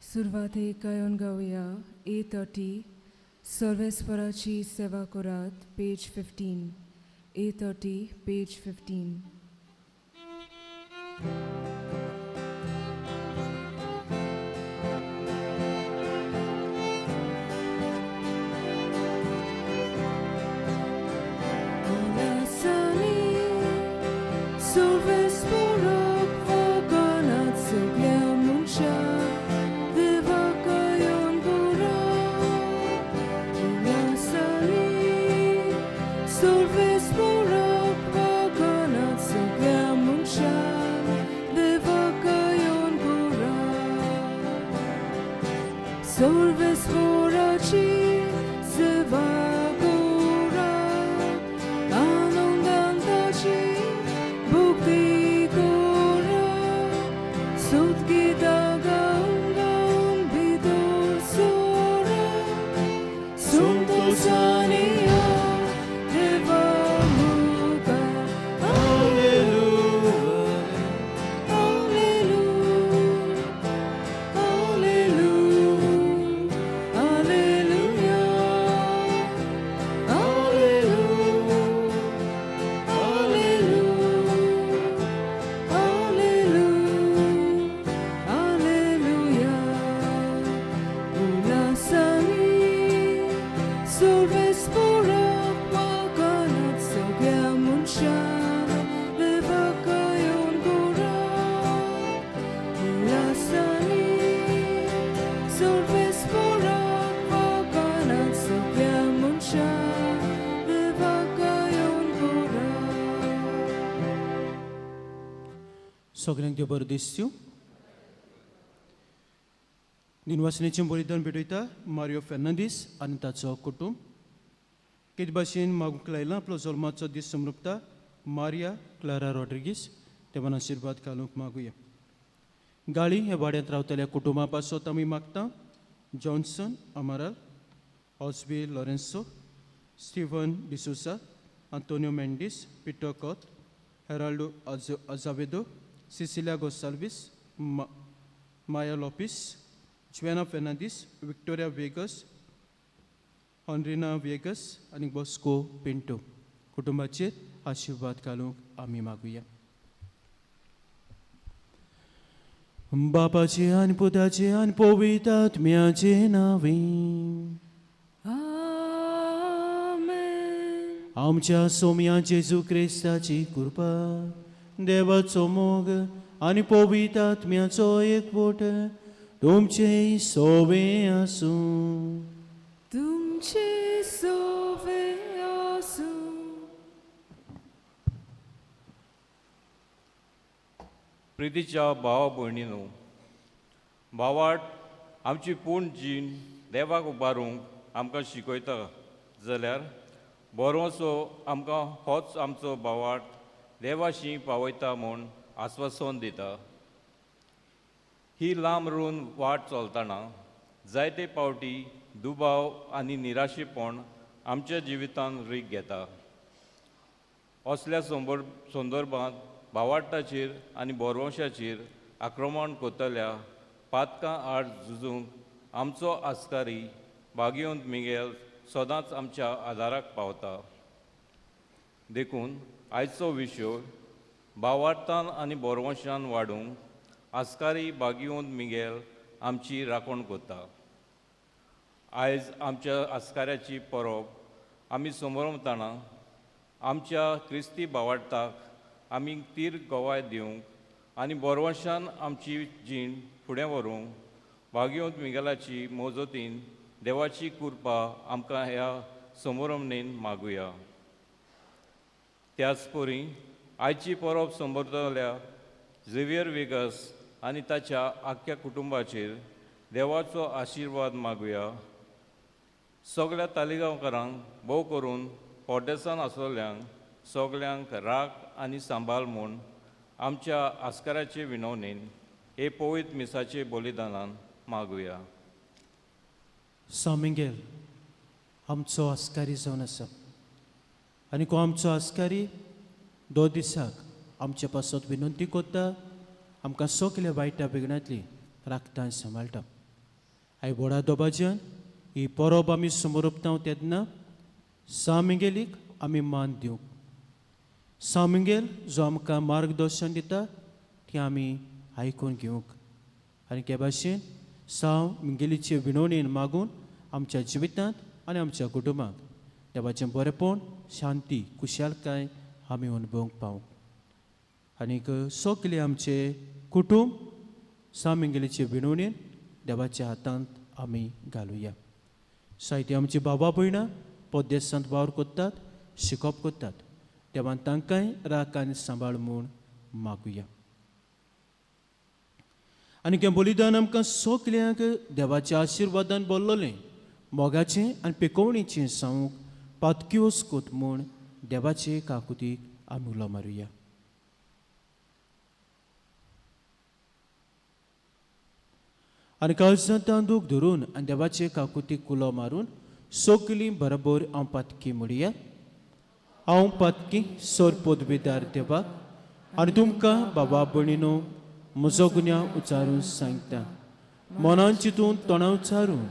सुरवातेक गायन गावया A30 सर्वेस्पराची सेवा करात पेज 15 A30 पेज 15. सगळ्यांक देव बरो दीस दिवं. दिनवासनेचें बलिदान भेटयता मारियो फेर्नांदीस आनी ताचो कुटुंब. कितें भाशेन मागूंक लायला आपलो जल्माचो दीस समरुपता मारिया क्लारा रॉड्रिगीस देवान आशिर्वाद घालूंक मागुया. गाळी हे वाड्यांत रावतल्या कुटुंबा पासत आमी मागता जॉन्सन अमाराल, ऑस्बी Lourenco, Steven D'Souza, Antonio Mendes, Peter कॉत, Heraldo Azavedo, Cecilia Gonsalves, Maya Lopes, Juana Fernandes, Victoria Vegas, Honorina Vegas आनी बॉस्को पिंटो कुटुंबाचेर आशिर्वाद घालूंक आमी मागुया. बापाचे आनी पुताचे आनी पवित्र आत्म्याचे नांवें आमच्या सोम्या जेजू क्रिस्ताची कृपा, देवाचो मोग आनी पवित्र आत्म्याचो एकवट तुमचे सोवे आसूं. तुमचे सोवे आसूं. प्रितीच्या भावा भयणीनो, भावाट आमची पूर्ण जीण देवाक उबारूंक आमकां शिकयता जाल्यार बरोसो आमकां होच आमचो भावाट देवाशी पावयता म्हूण आस्वासन दिता. ही लांब रून वाट चलतना जायते पावटी दुबाव आनी निराशेपण आमच्या जिवितांत रीग घेता. असल्या संदर्भांत भावार्थाचेर आनी बोरवंशाचेर आक्रमण कोतल्या पातकां आड झुजूंक आमचो आस्कारी भाग्योंत मिगेल सदांच आमच्या आदाराक पावता. देखून आयचो विशय भावार्थान आनी बोरवंशान वाडूंक आस्कारी भाग्योंत मिगेल आमची राखण कोता. आयज आमच्या आस्काऱ्याची परब आमी समोरताना आमच्या क्रिस्ती भावार्थाक आमी तीर गोवाय दिवंक आनी बोरवंशान आमची जीण फुडें व्हरूंक भाग्योंत मिगेलाची मोजतीन देवाची कृपा आमकां ह्या समोरमणेन मागुया. त्याच परी आयची परब संबोधल्या झेवियर वेगस आनी ताच्या आख्ख्या कुटुंबाचेर देवाचो आशिर्वाद मागुया. सगळ्या तालिगांवकारांक भोव करून परदेसांत आसलेल्यांक सगल्यांक राख आनी सांबाळ म्हूण आमच्या आस्काराचे विनवणेन हे पवित्र मिसाचे बलिदानान मागुया. सामिंगेल आमचो आस्कारी जावन आसा आनी को आमचो आस्कारी 2 दिसाक आमचे पासत विनंती कोत्ता आमकां सगल्या वायट्या बेगण्यातली राखतां सांबाळटा. आय व्हडा दोबाज्यान ही परब आमी समोर उपता तेन्ना सामिंगेलीक आमी मान दिवंक. सामिंगेल जो आमकां मार्गदर्शन दिता तें आमी आयकून घेवंक आनी हे भाशेन मिंगेलीचे विणवणेन मागून आमच्या जिवितांत आनी आमच्या कुटुंबाक देवाचें बरेंपण शांती कुशालकाय आमी अनुभवंक पावूंक. आनीक सगळे आमचे कुटुंब सामिंगेलीचे विणवणेन देवाच्या हातांत आमी घालुया. साहित्य आमची बाबा भयणां पद्देसांत वावर करतात शिकप करतात देवान तांकांय राख आनी सांबाळ म्हूण मागुया. आनी हें बलिदान आमकां सगल्यांक देवाच्या आशिर्वादान भरलेलें मोगाचें आनी पिकोवणीचें जावंक पातकी वचकूत म्हूण देवाचे काकुतीक आमी उलो मारुया. आनी काळजांत तांदूक धरून आनी देवाचे काकुतीक उलो मारून सगलीं बरोबर हांव पातकी म्हणुया. हांव पातकी सोर पदवीदार देवाक आनी तुमकां बाबा भयणीनो म्हजो गुन्यांव उचारून सांगता. मनान चिंतून तोंडां उचारून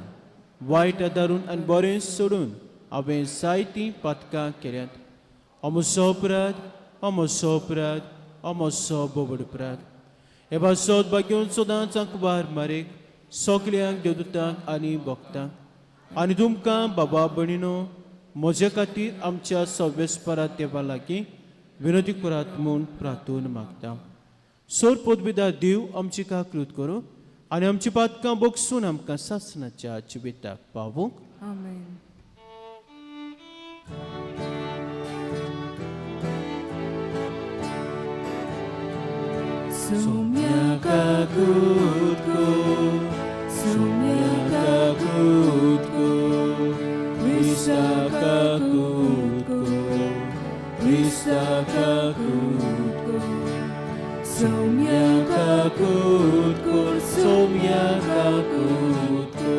वायट आदारून आनी बरें सोडून हांवें जायतीं पातकां केल्यांत. हो म्हजो अपराध हो म्हजो अपराध हो म्हजो बोबड अपराध. हे भासोत भाग्योन सदांच वार मारेक सगल्यांक देवदूतांक आनी भक्तांक आनी तुमकां बाबा भयणीनो म्हजे खातीर आमच्या सव्वेस्परात देवा लागीं विनोदी करात म्हूण प्रार्थून मागता. सोर पदवीदार देव आमची काकूत करूं आनी आमची पातकां बोगसून आमकां सासणाच्या जिविताक पावूंक. आमेन. Sumya kakutku, sumya kakutku, Krista kakutku, Krista kakutku, sumya kakutku, sumya kakutku.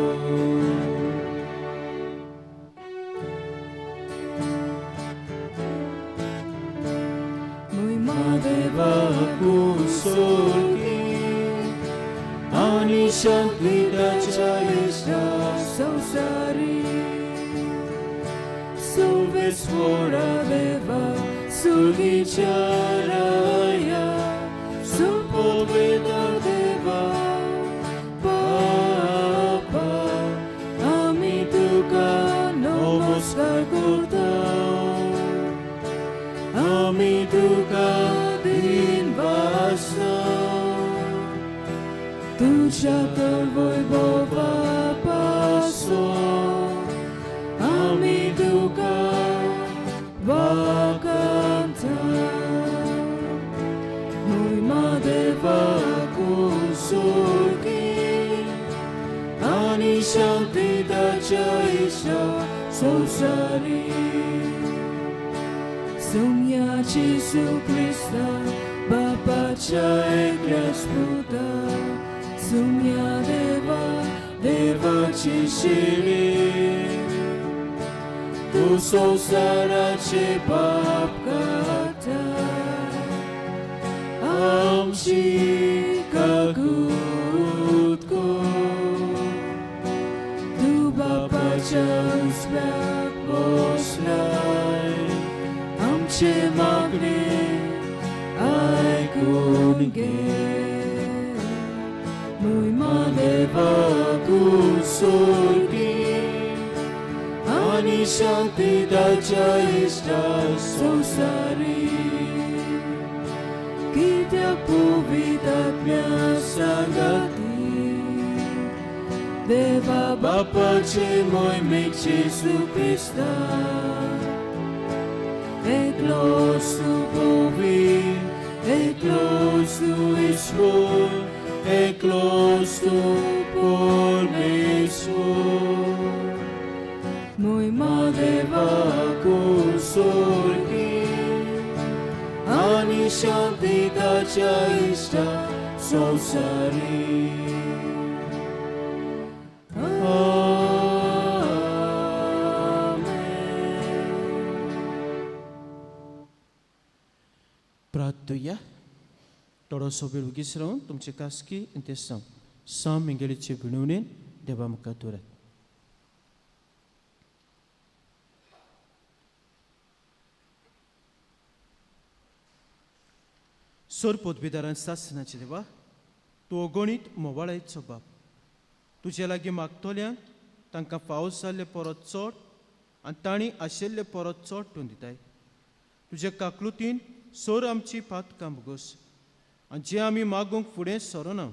Mój Madeva kusorki, ani shankvita chayesta Sausari Suvesvora Deva Sugicharaya Supodvedar Deva Papa Ami Tuka Namaskar Kurtam Ami Tuka Din Vasam Tuja Torvoj Bova Paso Ami Tuka Vakanta Mój Madeva Kusurki Ani Shantita Chaisha Sosari Sumya Jesu Krista Bapa Chaikra Sputa Sumya Deva Deva Chishiri Tu Sosara Chepap Kata Amshi Kakutko Tu Bapa Chausbak Poslai Amche Magne Aikun Ge Mój Madeva Kusurki Ani Shantita Chaista Sosari Kitya Puvitat Myasagati Deva Bapa Che Mój Mik Jesu Krista Eklos Tu Povi Eklos Tu Ishvor Eklos Tu Pormesor Mój Madeva Kusurki Ani Shantita Chaista Sosari प्रार्थया थोडो सोबीर उगीस रावन तुमचे कास्की ते सांग मिंगेलीचे विणवणेन देवा म्हाका दवरात. सोर पदवीदारां सासनाचे देवा, तूं अगणीत मोवाळायचो बाप. तुजे लागीं मागतोल्यांक तांकां फावो जाल्ले परत चड आनी तांणी आशिल्ले परत चड तूं दिताय. तुजे काकलुतीन सोर आमची पातकां मुगोस आनी जें आमी मागूंक फुडें सरोना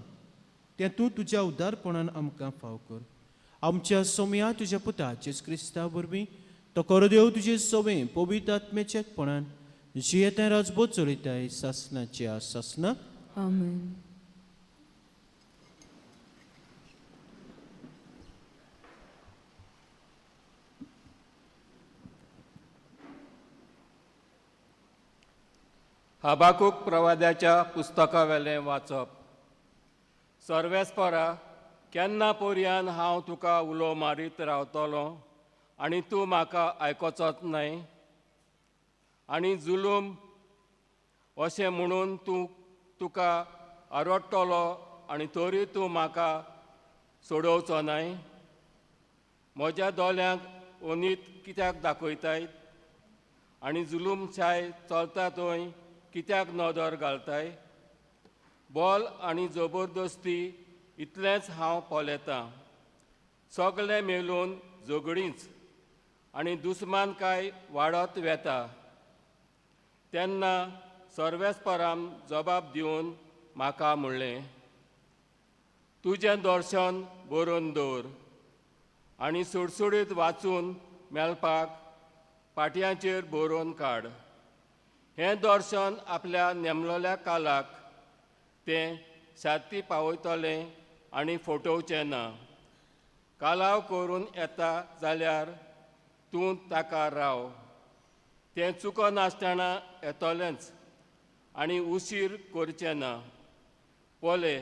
तें तूं तुज्या उदारपणान आमकां फाव कर. आमच्या सोम्या तुज्या पुता जेजू क्रिस्ता वरवीं तो कोरदेव तुजे सोबें पवित्र आत्म्याच्या एकपणान जी येता राजबोध चलयताय सासनाच्या सासना. आमेन. हबाकूक प्रवाद्याच्या पुस्तका वेलें वाचप. सर्वेस्परा, केन्ना पर्यान हांव तुका उलो मारीत रावतलों आनी तूं म्हाका आयकोचोच न्हय. आनी जुलूम अशें म्हणून तुका आरोडटलो आनी तरी तूं म्हाका सोडोवचो न्हय. म्हज्या दोळ्यांक ओनीत कित्याक दाखयताय आनी जुलूमशाय चलता थंय कित्याक नदर घालताय. बोल आनी जबरदस्ती इतलेंच हांव पोलेतां. सगळें मेलून झगडींच आनी दुस्मानकाय वाडत वेता. तेन्ना सर्वेस्परान जबाब दिवन म्हाका म्हणलें, तुजें दर्शन बरोवन दवर आनी सुडसुडीत वाचून मेळपाक पाटयांचेर बरोवन काड. हें दर्शन आपल्या नेमलेल्या कालाक तें साती पावयतलें आनी फटोवचें ना. कालाव करून येता जाल्यार तूं ताका राव. तें चुकनासतना येतलेंच आनी उशीर करचें ना. पोले,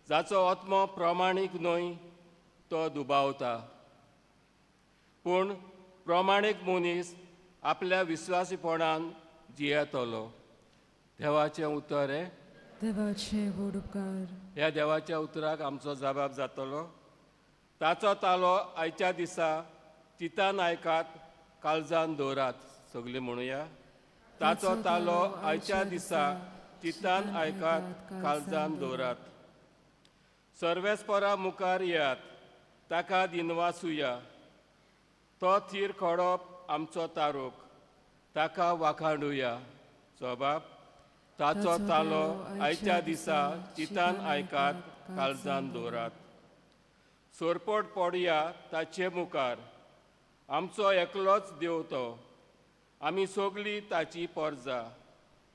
जाचो आत्मो प्रमाणीक न्हय तो दुबावता. पूण प्रमाणीक मनीस आपल्या विश्वासीपणान जियेतलो. देवाचें उतर हें. देवाचे व्हड उपकार. ह्या देवाच्या उतराक आमचो जबाब जातलो. ताचो तालो आयच्या दिसा चितान आयकात, काळजान दवरात. सगळीं म्हणुया. ताचो तालो आयच्या दिसा चितान आयकात, काळजान दवरात. सर्वेस्परा मुखार येयात, ताका दिनवासुया. तो थीर खोडप आमचो तारूक, ताका वाखाणुया. जबाब. ताचो तालो आयच्या दिसा चितान आयकात, काळजान दवरात. सोरपट पडया ताचे मुखार. आमचो एकलोच देव तो. आमी सगळीं ताची परजा.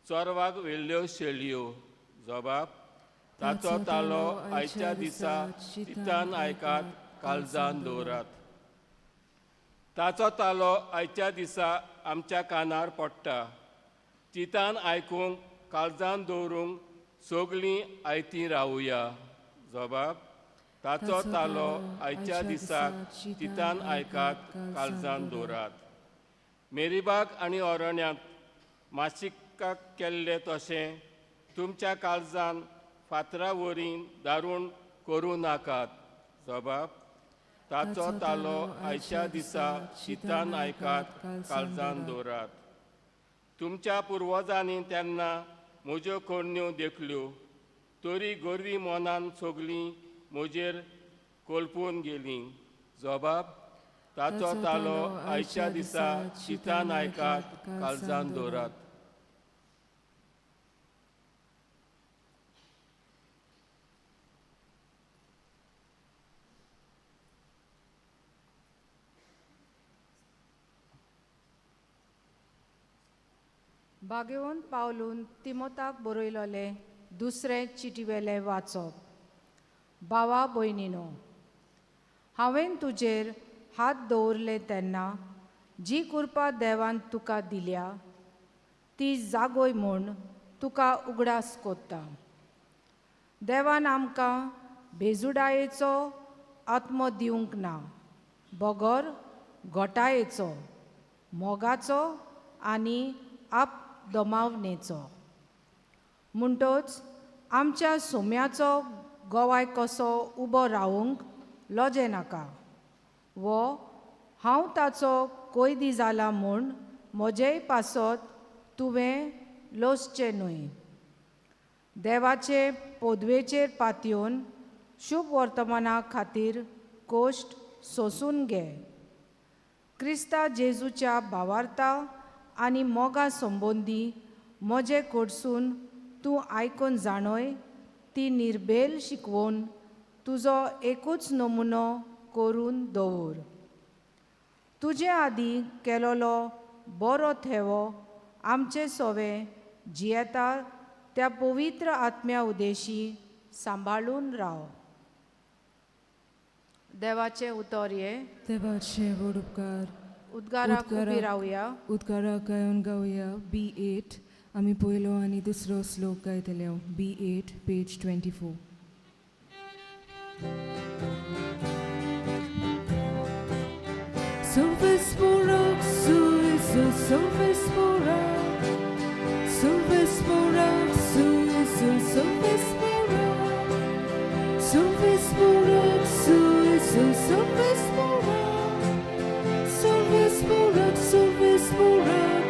चोरवाक वेल्ल्यो शेळयो. जबाब. ताचो तालो आयच्या दिसा चितान आयकात, काळजान दवरात. ताचो तालो आयच्या दिसा आमच्या कानार पडटा. चितान आयकूंक, काळजान दवरूंक सगळीं आयतीं रावुया. जबाब. ताचो तालो आयच्या दिसाक चितान आयकात, काळजान दवरात. मेरीबाग आनी अरण्यांत माशिकाक केल्लें तशें तुमच्या काळजान फातरा वरीं दारूण करूं नाकात. जबाब. ताचो तालो आयच्या दिसा चितान आयकात, काळजान दवरात. तुमच्या पुर्वजांनी तेन्ना म्हज्यो कण्यो देखल्यो, तरी गोरवी मनान सगळीं म्हजेर कोलपून गेलीं. जबाब. ताचो तालो आयच्या दिसा चितान आयकात, काळजान दवरात. बागेवन पावलून तिमोथाक बरयलोलें दुसरें चिटीवेलें वाचप. भावा भयणीनो, हांवें तुजेर हात दवरले तेन्ना जी कृपा देवान तुका दिल्या ती जागोय म्हूण तुका उगडास कोत्ता. देवान आमकां बेजुडायेचो आत्मो दिवंक ना, बगर घोटायेचो, मोगाचो आनी आप दमावनेचो. म्हणटच आमच्या सोम्याचो गोवाय कसो उबो रावूंक लॉजे नाका वो हांव ताचो कोयदी जाला म्हूण म्हजेय पासत तुवें लोसचें न्हय. देवाचे पोदवेचेर पातयेवन शुभ वर्तमाना खातीर कोश्ट सोंसून घे. क्रिस्ता जेजूच्या भावार्था आनी मोगा संबंदी म्हजे कडसून तूं आयकून जाणय ती निर्भेल शिकवून तुजो एकूच नमुनो करून दवर. तुजे आदीं केलोलो बरो थेवो आमचे सोवे जियेता त्या पवित्र आत्म्या उदेशी सांबाळून राव. देवाचे उतर हे देवाचे व्हड उपकार. उद्गाराक उबी रावया. उद्गाराक गायन गावया B8. आमी पयलो आनी दुसरो श्लोक गायतले. B8 page 24. Sylvesporak, Sylvesporak, Sylvesporak, Sylvesporak, Sylvesporak, Sylvesporak, Sylvesporak,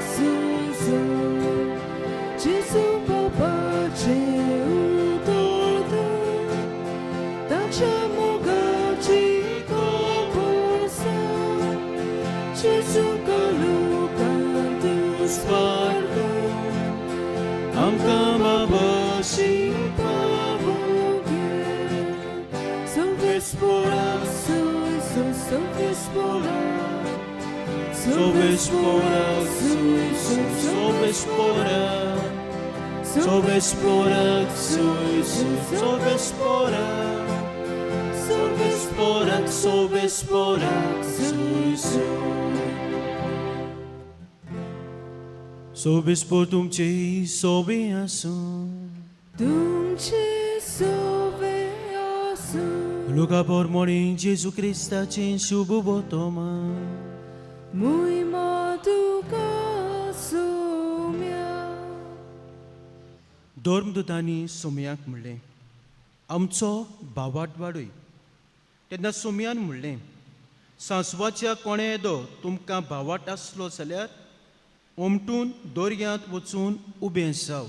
Jesu Baba, Jesu Doda, Dacia Moga, Chico Bosa, Jesu Galuka, Spargo, आमकां बाबाशी Pavoge, Sylvesporak, Sylvesporak, Sylvesporak, Sylvesporak, Sylvesporak, Sylvesporak, Sylvesporak, Sylvesporak, तुमचे सोबे आसूं. तुमचे सोवे आसूं. Luca pormoni Gesù Cristaci शुभ वर्तमान. Mój matuka soumia. धर्मदूतांनी सोमयाक म्हणलें, आमचो भावाट वाडय. तेन्ना सोमयान म्हणलें, सांसवाच्या कोणे येदो तुमकां भावाट आसलो जाल्यार ओमटून दर्यांत वचून उबें जाव.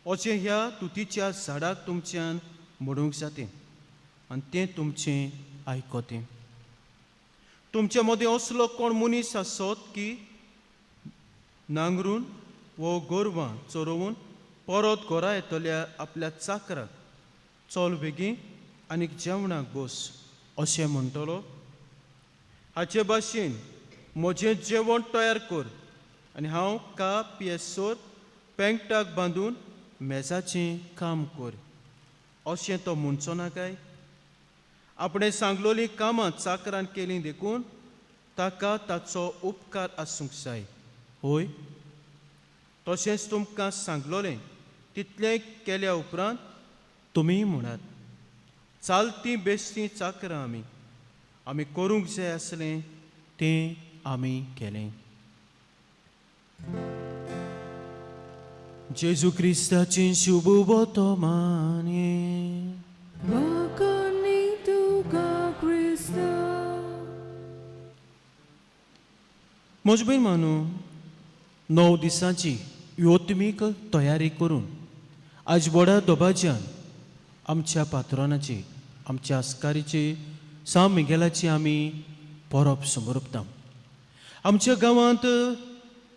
अशें ह्या तुतीच्या झाडाक तुमच्यान म्हणूंक जातें आनी तें तुमचें आयकोतें. तुमचे मदें असलो कोण मनीस आसत की नांगरून वो गोरवां चोरोवन परत घरा येतल्या आपल्या चाकराक चल बेगीन आनीक जेवणाक बस अशें म्हणटलो. हाचे भाशेन म्हजें जेवण तयार कर आनी हांव काप पियेसोर पेंगटाक बांदून मेजाचें काम कर अशें तो म्हणचो ना काय. आपणे सांगलोलीं कामां चाकरान केलीं देखून ताका ताचो उपकार आसूंक जाय. होय, तशेंच तुमकां सांगलोलें तितलें केल्या उपरांत तुमी म्हणात, चालतीं बेश्टीं चाकरां आमी करूंक जाय आसलें तें आमी केलें. जेजू क्रिस्ताचें शुभ वर्तमान. Wakani tuka Krista. म्हजे मानू 9 दिसांची योत्मीक तयारी करून आज व्हडा दोबाज्यान आमच्या पात्रोनाची आमच्या आस्कारीची सांत मिगेलाची आमी परब समोरपता. आमच्या गांवांत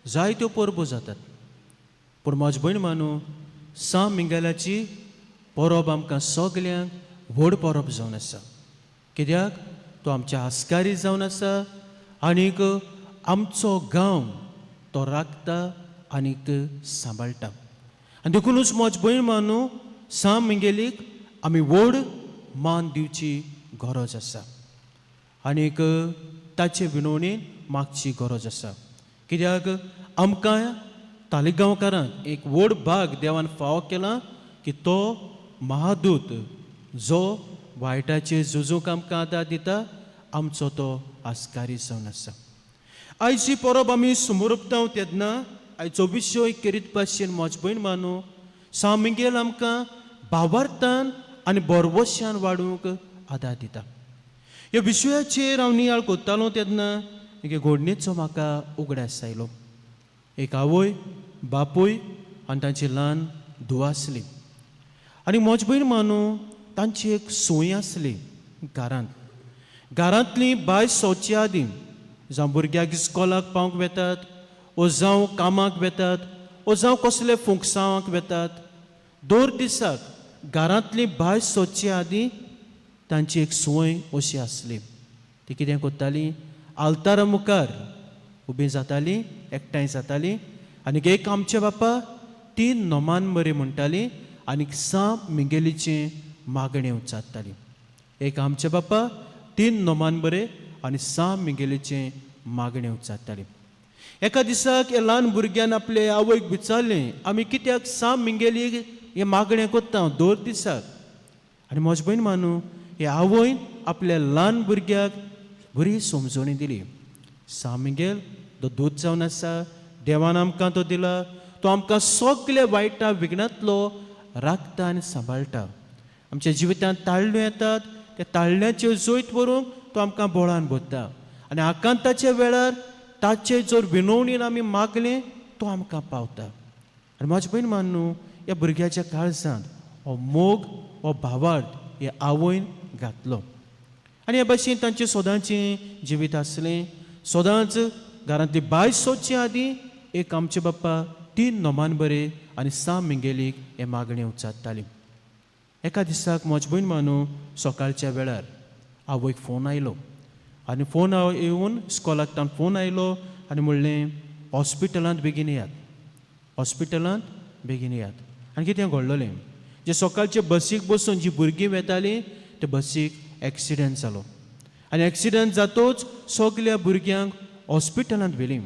जायत्यो परबो जातात, पूण म्हजे भयण मानू सांत मिगेलाची परब आमकां सगल्यांक व्हड परब जावन आसा. कित्याक तो आमच्या आस्कारी जावन आसा आनीक आमचो गांव तो राखता आनीक सांबाळटा. आनी देखूनच म्हजे भयण मानू सांत मिगेलीक आमी व्हड मान दिवची गरज आसा आनीक ताचे विनवणेन मागची गरज आसा. कित्याक आमकां तालिगांवकारांक एक व्हड भाग देवान फावो केला की तो महादूत जो वायटाचेर झुजूंक आमकां आदार दिता आमचो तो आस्कारी जावन आसा. आयज ही परब आमी समोरपता तेन्ना आयचो विशय करीत भाशेन म्हजे भयण मानू सांत मिगेल आमकां भावार्थान आनी बरवश्यान वाडूंक आदार दिता. ह्या विशयाचेर हांव नियाळ कोत्तालो तेन्ना एक घोडणेचो म्हाका उगडास आयलो. एक आवय, बापूय आनी तांची ल्हान धूव आसली. आनी म्हजी भयण मानू तांची एक सूय आसली घरांतली बाय सोचे आदीं जावं भुरग्याक इस्कॉलाक पावंक वेतात, वो जावं कामाक वेतात, वो जावं कसले फुंकसावांक वेतात, दर दिसाक घरांतली बाय सोचे आदीं तांची एक सूय अशी आसली. ती कितें करताली, आल्तारा मुखार उबी जाताली, एकठांय जाताली आनी एक आमचे बापा 3 नोमान बरें म्हणटाली आनी 6 मिंगेलीचें मागणें उच्चारताली. एक आमचे बापा 3 नोमान बरें आनी 6 मिंगेलीचें मागणें उच्चारताली. एका दिसाक हे ल्हान भुरग्यान आपले आवयक विचारलें, आमी कित्याक 6 मिंगेलीक हें मागणें कोत्ता दर दिसाक. आनी म्हजी भयण मानू हे आवयन आपल्या ल्हान भुरग्याक बरी समजोणी दिली. 6 मिंगेल तो दूध जावन आसा, देवान आमकां तो दिला, तो आमकां सगळे वायटा विघ्नांतलो राखता आनी सांबाळटा. आमच्या जिवितांत ताळण्यो येतात, त्या ताळण्याच्यो जोयत व्हरूंक तो आमकां बोळान भरता आनी आकांताच्या वेळार ताचे जर विनवणीन आमी मागलें तो आमकां पावता. आनी म्हाजी भयण मान्नू ह्या भुरग्याच्या काळजांत हो मोग हो भावार्थ हे आवयन घातलो. आनी हे भाशेन तांचें सदांचें जिवीत आसलें. सदांच घरांतली बाय सोदचे आदीं एक आमचे बाप्पा 3 नोमान बरें आनी 6 मिंगेलीक हे मागणें उच्चारताली. एका दिसाक म्हजी भयण मानू सकाळच्या वेळार आवयक फोन आयलो आनी फोन येवन इस्कॉलाक तावन फोन आयलो आनी म्हणलें हॉस्पिटलांत बेगीन येयात, हॉस्पिटलांत बेगीन येयात. आनी कितें घडलेलें, जे सकाळचे बसीक बसून जीं भुरगीं वेतालीं ते बसीक एक्सिडंट जालो आनी एक्सिडंट जातूच सगल्या भुरग्यांक हॉस्पिटलांत व्हेलीं.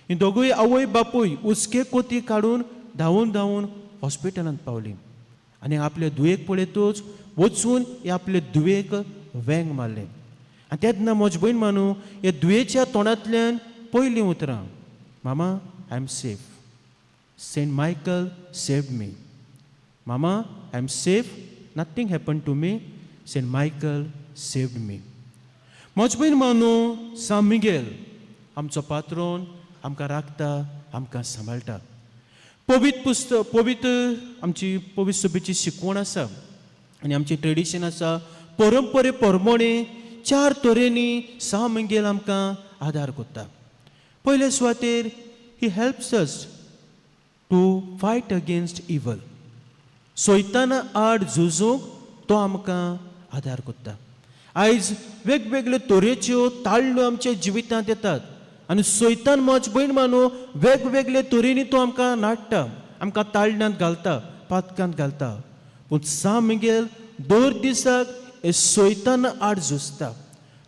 ही दोगूय आवय बापूय उचके कोती काडून धांवून हॉस्पिटलांत पावलीं आनी आपले दुयेक पळयतूच वचून हे आपले दुयेक वेंग मारलें. आनी तेन्ना म्हजी भयण मानू हे दुयेच्या तोंडांतल्यान पयलीं उतरां, mama I am safe, Saint Michael saved me, mama I am safe, nothing happen to me, Saint Michael saved me. म्हजी भयण मानू सान मिगेल आमचो पात्रोन आमकां राखता, आमकां सांबाळटा. पवित्र आमची पवित्र सभेची शिकवण आसा आनी आमची ट्रेडिशन आसा. परंपरे प्रमाणे 4 तरेनी सान मिगेल आमकां आदार करता. पयले सुवातेर ही helps us to fight against evil. सैताना आड झुजूंक तो आमकां आदार करता. आयज वेगवेगळे तरेच्यो ताळण्यो आमच्या जिवितांत येतात आनी सैतान म्हजी भयण मानू वेगवेगळे तरेनी तो आमकां नाडटा, आमकां ताळण्यांत घालता, पातकांत घालता. पूण सान मिगेल दर दिसाक हे सैतान आड झुजता.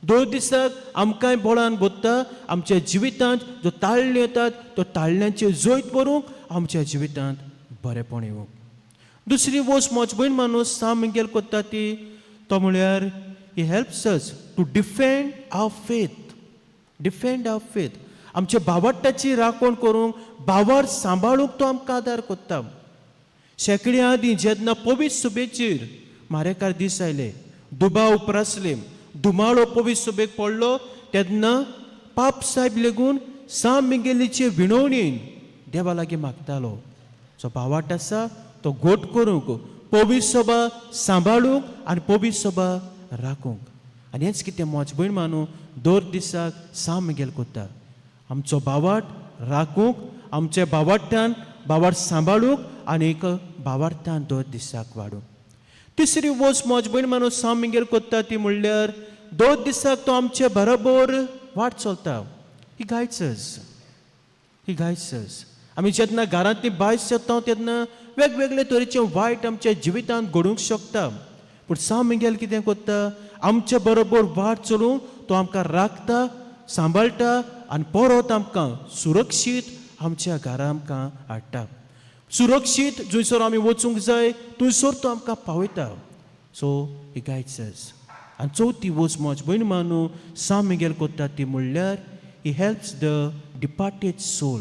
दर दिसाक आमकांय बोळान भरता. आमच्या जिवितांत ज्यो ताळण्यो येतात त्यो ताळण्यांचे जैत व्हरूंक आमच्या जिवितांत बरेपण येवंक. दुसरी वस्त म्हजी भयण मानू सान मिगेल करता ती तो म्हळ्यार ही helps us to defend our faith. Defend our faith. आमच्या भावार्थाची राखण करूंक, भावार्थ सांबाळूंक तो आमकां आदार करता. शेकड्या आदीं जेन्ना पवित्र सभेचेर मारेकार दीस आयले, दुबाव उपरासले, दुमाळो पवित्र सभेक पडलो तेन्ना पाप साहेब लेगून सान मिगेलीचे विनवणीन देवा लागीं मागतालो. जो भावार्थ आसा तो घोट करूंक, पवित्र सभा सांबाळूंक आनी पवित्र सभा राखूंक. आनी हेंच कितें म्हजी भयण मानू दर दिसाक सान मिगेल करता. आमचो भावार्थ राखूंक, आमच्या भावार्थान सांबाळूंक आनी एक भावार्थान दर दिसाक वाडूंक. तिसरी वस्त म्हजी भयण मानू सान मिगेल करता ती म्हणल्यार दर दिसाक तो आमचे बरोबर वाट चलता. ही गायड्स अस. आमी जेन्ना घरांतली भायर सरता तेन्ना वेगवेगळे तरेचे वायट आमच्या जिवितांत घडूंक शकता. पूण सान मिगेल कितें करता, आमच्या बरोबर वाट चलूंक तो आमकां राखता, सांबाळटा आनी परत आमकां सुरक्षीत आमच्या घरा आमकां हाडटा. सुरक्षीत जंयसर आमी वचूंक जाय थंयसर तो आमकां पावयता. सो ही गायड्स अस. आनी चवथी वस्त म्हजी भयण मानू सान मिगेल करता ती म्हणल्यार he helps the departed soul.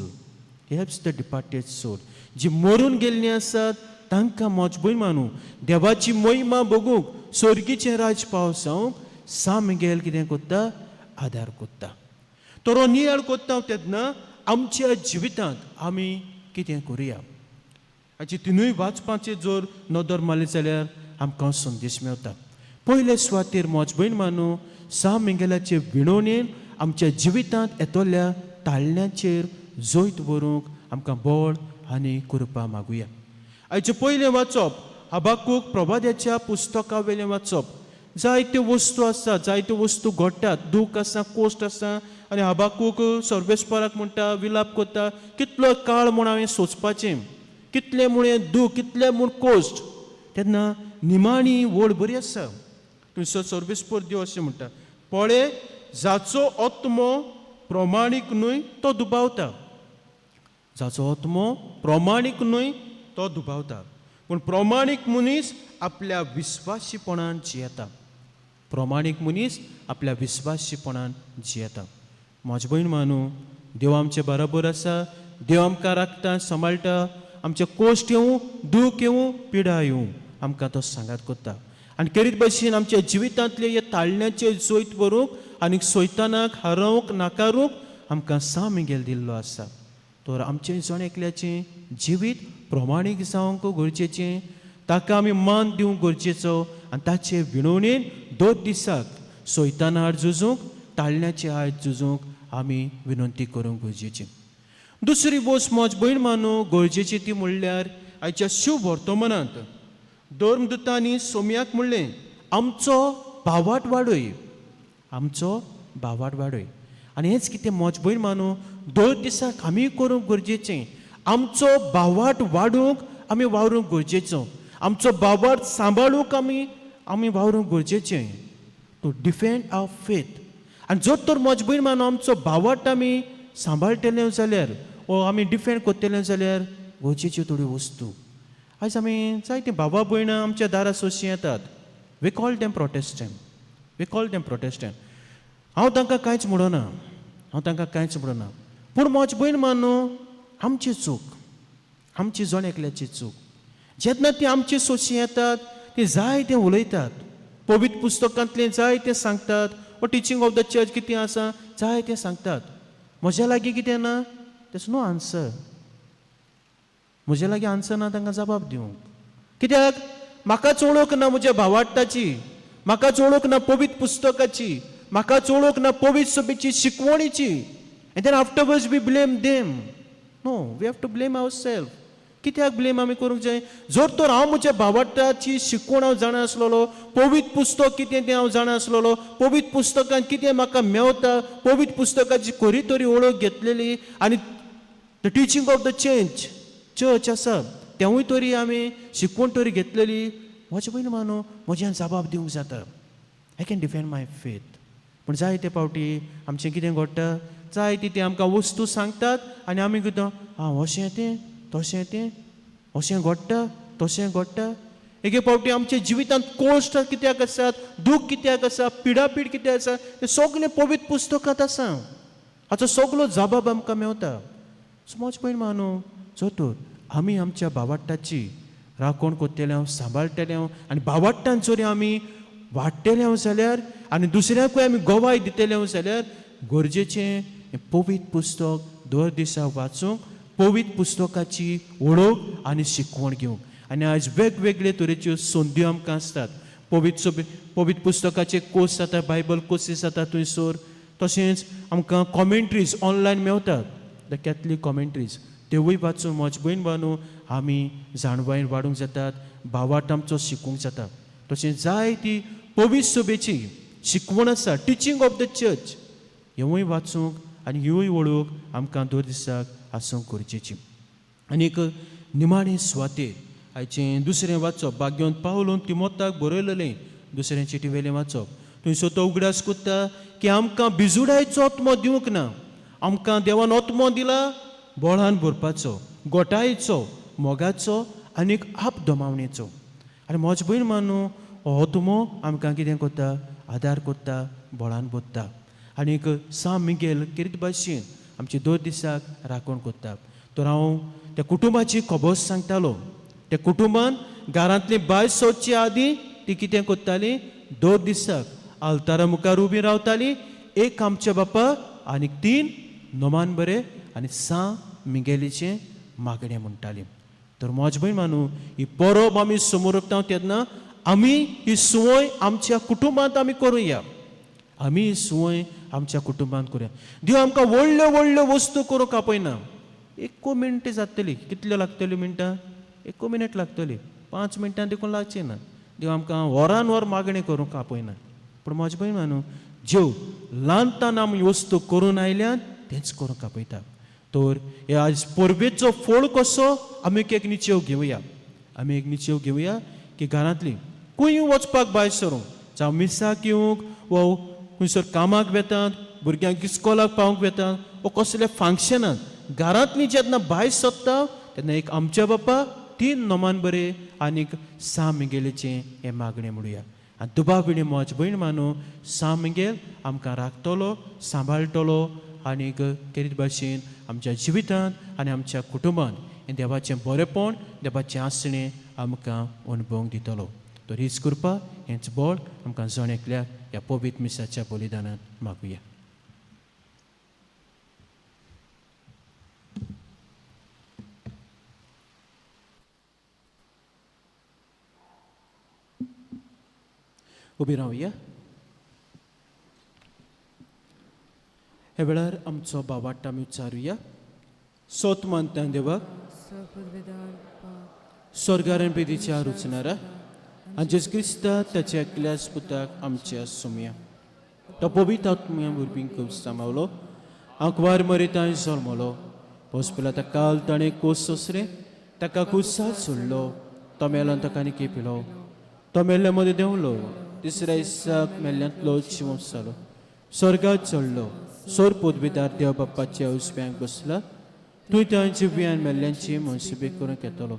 He helps the departed soul. जी मरून गेल्लीं आसात तांकां म्हजी भयण मानू देवाची महिमा बगूंक, सर्गीचें राज पावसावंक सा मिगेल कितें कोत्ता आदार कोत्ता. तो नियाळ कोत्ता तेन्ना आमच्या जिवितांत आमी कितें करुया. हाची तिनूय वाचपाचेर जर नदर मारली जाल्यार आमकां संदेश मेवता. पयले सुवातेर मोज भयण मानू सा मिगेलाचे विणवणेन आमच्या जिवितांत येतोल्या ताळण्यांचेर जोयत व्हरूंक आमकां बळ आनी कृपा मागुया. आयचें पयलें वाचप हबाकूक प्रभाद्याच्या पुस्तका वेलें वाचप. जायत्यो वस्तू आसा, जायत्यो वस्तू घडटात, दूख आसा, कोश्ट आसा आनी हबाकूक सर्वेस्पराक म्हणटा, विलाप करता, कितलो काळ म्हूण हांवें सोचपाचें, कितलें म्हूण दूख, कितलें म्हूण कोश्ट. तेन्ना निमाणी वळ बरी आसा. थंयसर सर्वेस्पर देव अशें म्हणटा, पळय जाचो आत्मो प्रमाणीक न्हय तो दुबावता. जाचो आत्मो प्रमाणीक न्हय तो दुबावता. पूण प्रमाणीक मनीस आपल्या विस्वासीपणान जियेता. प्रमाणीक मनीस आपल्या विस्वासीपणान जियेता. म्हाजे भयण मानू, देव आमचे बरोबर आसा. देव आमकां राखता, सांबाळटा. आमचे कोश्ट येवं, दूख येवं, पिडा येवं, आमकां तो सांगात करता. आनी करीत भशेन आमच्या जिवितांतले हे ताळण्याचे जोयत व्हरूंक आनी सैतानाक हारोवंक नाकारूंक आमकां सा मिगेल दिल्लो आसा. तर आमचें जण एकल्याचें जिवीत प्रमाणीक जावंक गरजेचें, ताका आमी मान दिवंक गरजेचो आनी ताचे विणवणेन 2 दिसाक सैताना आड झुजूंक, ताळण्याचे आड झुजूंक आमी विनंती करूंक गरजेची. दुसरी वस्त मोज भयण मानू गरजेची ती म्हणल्यार आयच्या शुभ वर्तमानांत धर्मदुतांनी सोम्याक म्हणलें, आमचो भावाट वाडय, आमचो भावाट वाडय. आनी हेंच कितें मोज भयण मानू 2 दिसाक आमी करूंक गरजेचें. आमचो भावाट वाडूंक आमी वावरूंक गरजेचो. आमचो भावाट सांबाळूंक आमी वावरूंक गरजेचें. To defend our faith. आनी जर तर मोज भयण मानू आमचो भावाट आमी सांबाळटले जाल्यार वो आमी डिफेंड करतले जाल्यार गरजेच्यो थोड्यो वस्तू. आयज आमी जायतीं भावा भयणां आमच्या दारा सोंशी येतात. We call them Protestant, we call them Protestant. हांव तांकां कांयच म्हणना, हांव तांकां कांयच म्हणना. पूण मोज भयण मानू आमची चूक, आमची जण एकल्याची चूक. जेन्ना ती आमचे सोंशी येतात ती जायतें उलयतात, पवित्र पुस्तकांतलें जायतें सांगतात, वा टिचींग ऑफ द चर्च कितें आसा जायतें सांगतात. म्हज्या लागीं कितें ना, देयर नो आन्सर. म्हज्या लागीं आन्सर ना तांकां जबाब दिवंक. कित्याक म्हाकाच वळख ना म्हज्या भावार्थाची, म्हाकाच वळख ना पवित्र पुस्तकाची, म्हाकाच वळख ना पवित्र सभेची शिकवणीची. And then afterwards we blame them. No, we have to blame our self. कित्याक ब्लेम आमी करूंक जाय? जर तर हांव म्हज्या भावार्थाची शिकवण हांव जाणा आसलेलो, पवित्र पुस्तक कितें तें हांव जाणा आसलेलो, पवित्र पुस्तकांत कितें म्हाका मेवता, पवित्र पुस्तकाची खरी तरी वळख घेतलेली आनी the teaching of the church आसा तेवूय तरी आमी शिकवण तरी घेतलेली, म्हजे पयलीं मानू म्हज्यान जबाब दिवंक जाता. I can defend my faith. पूण जायते फावटी आमचें कितें घडटा, जायती ती आमकां वस्तू सांगतात आनी आमी कितें अशें तें तशें तें, अशें घडटा तशें घडटा. एके फावटी आमच्या जिवितांत कोश्ट कित्याक आसात, दूख कित्याक आसा, पिडापीड कित्याक आसा, तें सगलें पवित्र पुस्तकांत आसा. हाचो सगलो जबाब आमकां मेवता. समज पळय मानू जर तर आमी आमच्या भावार्थाची राखण करतले, सांबाळटले आनी भावार्थांत जर आमी वाडटले जाल्यार आनी दुसऱ्याकूय आमी गोवाय दितले जाल्यार गरजेचें हें पवित्र पुस्तक दर दिसा वाचूंक, पवित्र पुस्तकाची ओळख आनी शिकवण घेवंक. आनी आयज वेगवेगळे तरेच्यो संद्यो आमकां आसतात. पवित्र पुस्तकाचे कोर्स जाता, बायबल कोर्सीस जाता थंयसर. तशेंच आमकां कॉमेंट्रीज ऑनलायन मेवतात, द कॅथलीक कॉमेंट्रीज, तेवूय वाचून म्हजे भयण भानू आमी जाणवायेन वाडूंक जातात, भावार्थ आमचो शिकूंक जाता. तशेंच जायती पवित्र सभेची शिकवण आसा, टिचींग ऑफ द चर्च, हेवूय वाचूंक आनी ह्योय वळख आमकां दर दिसाक आसूंक गरजेची. आनीक निमाणे सुवातेर आयचें दुसरें वाचप, भाग्योन पावलोन तिमोथाक बरयलेलें दुसरें चिटी वेलें वाचप. थंयसर तो उगडास कोत्ता की आमकां बिजुडायचो आत्मो दिवंक ना. आमकां देवान आत्मो दिला बळान भरपाचो, गोटायेचो, मोगाचो आनीक आप दोमावणेचो. आनी म्हजे भयण मानू हो आत्मो आमकां कितें करता, आदार करता, बळान भरता. आनीक सा मिगेल कितें भाशेन आमचे दर दिसाक राखण करता. तर हांव त्या कुटुंबाची खबर सांगतालो. त्या कुटुंबान घरांतली बाय सोदचे आदीं ती कितें करताली, दर दिसाक आल्तारा मुखार उबी रावताली एक आमच्या बापा आनी 3 नोमान बरे आनी 6 मिगेलीचे मागणे म्हणटाली. तर मोज भयण मानू ही परब आमी समोर रखता तेन्ना आमी ही सुवय आमच्या कुटुंबांत आमी करुया. आमी ही सुवय आमच्या कुटुंबांत करुया. देव आमकां व्हडल्यो व्हडल्यो वस्तू करूंक आपयना. 1 मिनट जातली. कितल्यो लागतल्यो मिनटां? 1 मिनट लागतली. 5 मिनटां देखून लागची ना. देव आमकां वरान वर मागणी करूंक आपयना. पूण म्हजे भयण मानू जेव ल्हानतान आमी वस्तू करून आयल्यात तेंच करूंक आपयता. तर हे आज परबेचो फळ कसो आमी एक निचेव घेवया. आमी एक निचेव घेवया की घरांतली खंय वचपाक भायर सरूंक जावं मिसाक येवंक वा खंयसर कामाक वेतात, भुरग्यांक इस्कॉलाक पावंक वेतात वा कसले फंक्शनाक घरांतली जेन्ना भायर सरता तेन्ना एक आमच्या बापा 3 नोमान बरे आनीक 6 मिगेलीचे हे मागणे म्हणुया. आनी दुबाबिणी मोज भयण मानू 6 मिगेल आमकां राखतलो, सांबाळटलो आनीक केरीत भाशेन आमच्या जिवितांत आनी आमच्या कुटुंबांत हे देवाचें बरेपण, देवाचें आसणें आमकां अणभवूंक दितलो. तर हीच कृपा, हेंच बळ आमकां जण एकल्याक ह्या पवित्र मिसाच्या बलिदानांत मागुया. उबी रावया. हे वेळार आमचो बावाट आमी उच्चारुया. सोत मानता देवाक स्वर्गारान पेदीच्या रुचणारा आनी जेजू क्रिस्ता ताच्या एकल्याच पुताक आमच्या सुमया तो पवित्र आत्म्या वरवीं सांबावलो आंकवार मरिता जल्मलो पोसपिला ताका काल ताणें कोस सोसरे ताका कुसात सोडलो तो मेलो ताका आनी केपिलो तो मेल्ल्या मदें देंवलो तिसऱ्या दिसाक मेल्ल्यांतलो जिवंत जालो स्वर्गात चडलो सोर पोदविदार देव बाप्पाच्या उजव्यांक बसला थंय त्या जिव्यान मेल्ल्यांची मनसुबी करूंक येतलो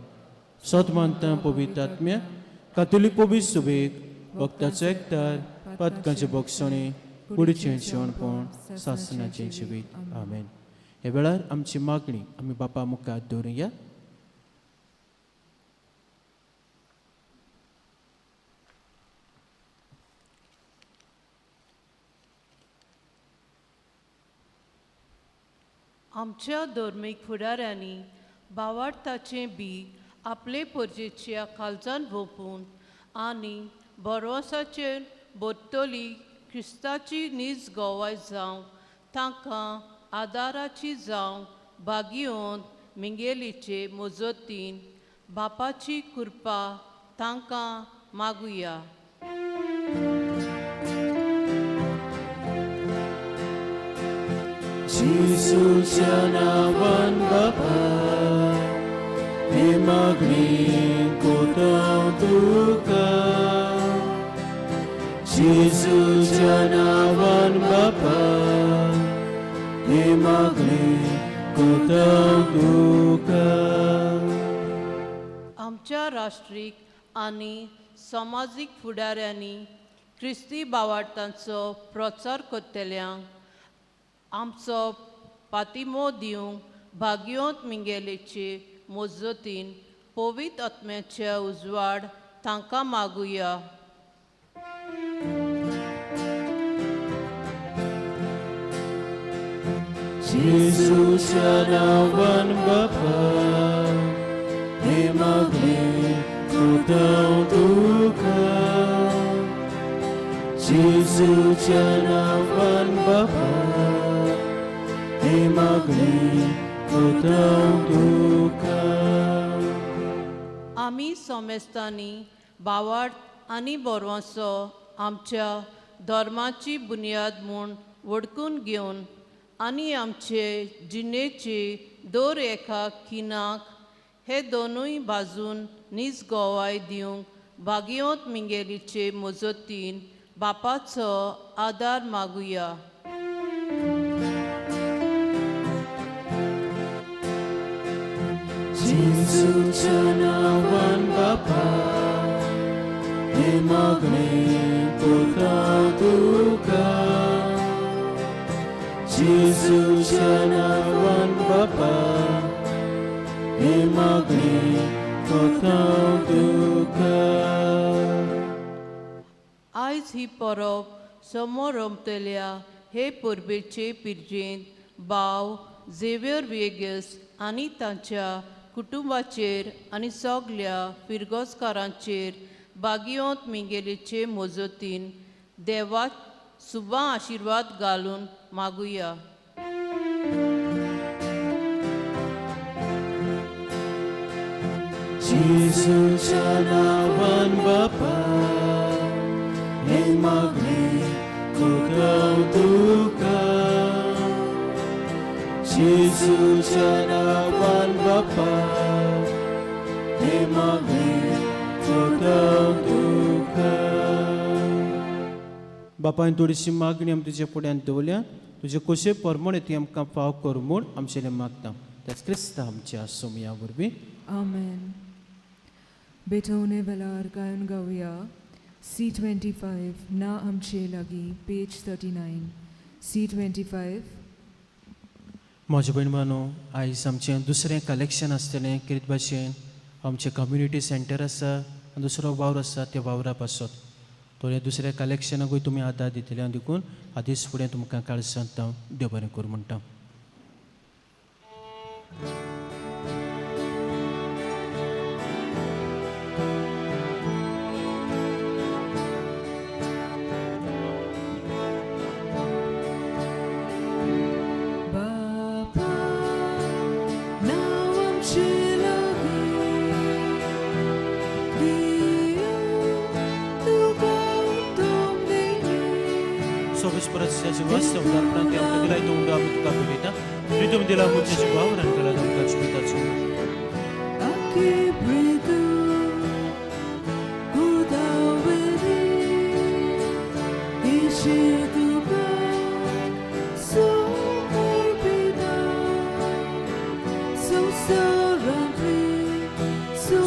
सत मानता पवित्र आत्म्या कातोलीक पवित्र सुबेक वक्ताचो एकतार पातकांचे बोगसणे कुडीचें जेवणपण सासणाचें जिवीत आमेन. हे वेळार आमची मागणी आमी बापा मुखार दवरुया. आमच्या धर्मीक फुडाऱ्यांनी भावार्थाचें बी आपले परजेच्या काळजान भोंपून आनी बरवसाचेर बोत्तोली क्रिस्ताची नीज गोवाय जावं तांकां आदाराची जावं भागियोन मिंगेलीचे मोजतीन बापाची कृपा तांकां मागुया. जेजूच्या नांवान बापा हे मागणी करता तुका जेजूच्या नांवान बापा हे मागणी करता तुका. आमच्या राष्ट्रीक आनी समाजीक फुडाऱ्यांनी क्रिस्ती भावार्थांचो प्रचार करतल्यांक आमचो पातिमो दिवंक भाग्योंत मिंगेलेचे मोजतीन पवित्र आत्म्याच्या उजवाड तांकां मागुया. जेजूच्या नांवान बापा हे मागणी करता तुका जेजूच्या नांवान बापा हे मागणी करता तुका. आमी सोमेस्तांनी भावार्थ आनी बोरवांचो आमच्या धर्माची बुनयाद म्हूण वडकून घेवन आनी आमचे जिणेचे दर एका खिणाक हे दोनूय बाजून नीज गोवाय दिवंक भाग्योंत मिंगेलीचे मोजतीन बापाचो आदार मागुया. जेजूच्या नांवान बापा हे मागणी करता तुका जेजूच्या नांवान बापा हे मागणी करता तुका. आयज ही परब समोर रमतल्या हे परबेचे पिरजेंत भाव झेवियर वेगस आनी तांच्या कुटुंबाचेर आनी सगल्या फिरगोसकारांचेर बागियोंत मिंगेलेचे मोजतीन देवा सुबा आशिर्वाद घालून मागुया. जेजूच्या नावान बापा हे मागणे कोदाव तुका. जेजूच्या नावान बापा हे मागणे कोदाव तुका. बापायन थोडीशी मागणी आमी तुजे फुड्यान दवरल्या. तुजे कशे परमणे ती आमकां फाव कर म्हूण आमचेले मागता. त्याच क्रिस्त आमच्या सोमया वरवीं. आमेन. बेटवणे वेळार गायन गावया C25 ना आमचे लागीं पेज 39. C25. म्हजे भयण मानो आयज आमचें दुसरें कलेक्शन आसतलें कितें भाशेन आमचें कम्युनिटी सेंटर आसा आनी दुसरो वावर आसा त्या वावरा पासत थोडें दुसऱ्या कलेक्शनाकूय तुमी आदार दितले आनी देखून आदीस फुडें तुमकां काळजांत हांव देव बरें कर म्हणटा. Sovispărăția voastră, dar prante am tăgălai de unde am tucat pe vita, pritum de la multe și baura în călă de am caci uitați.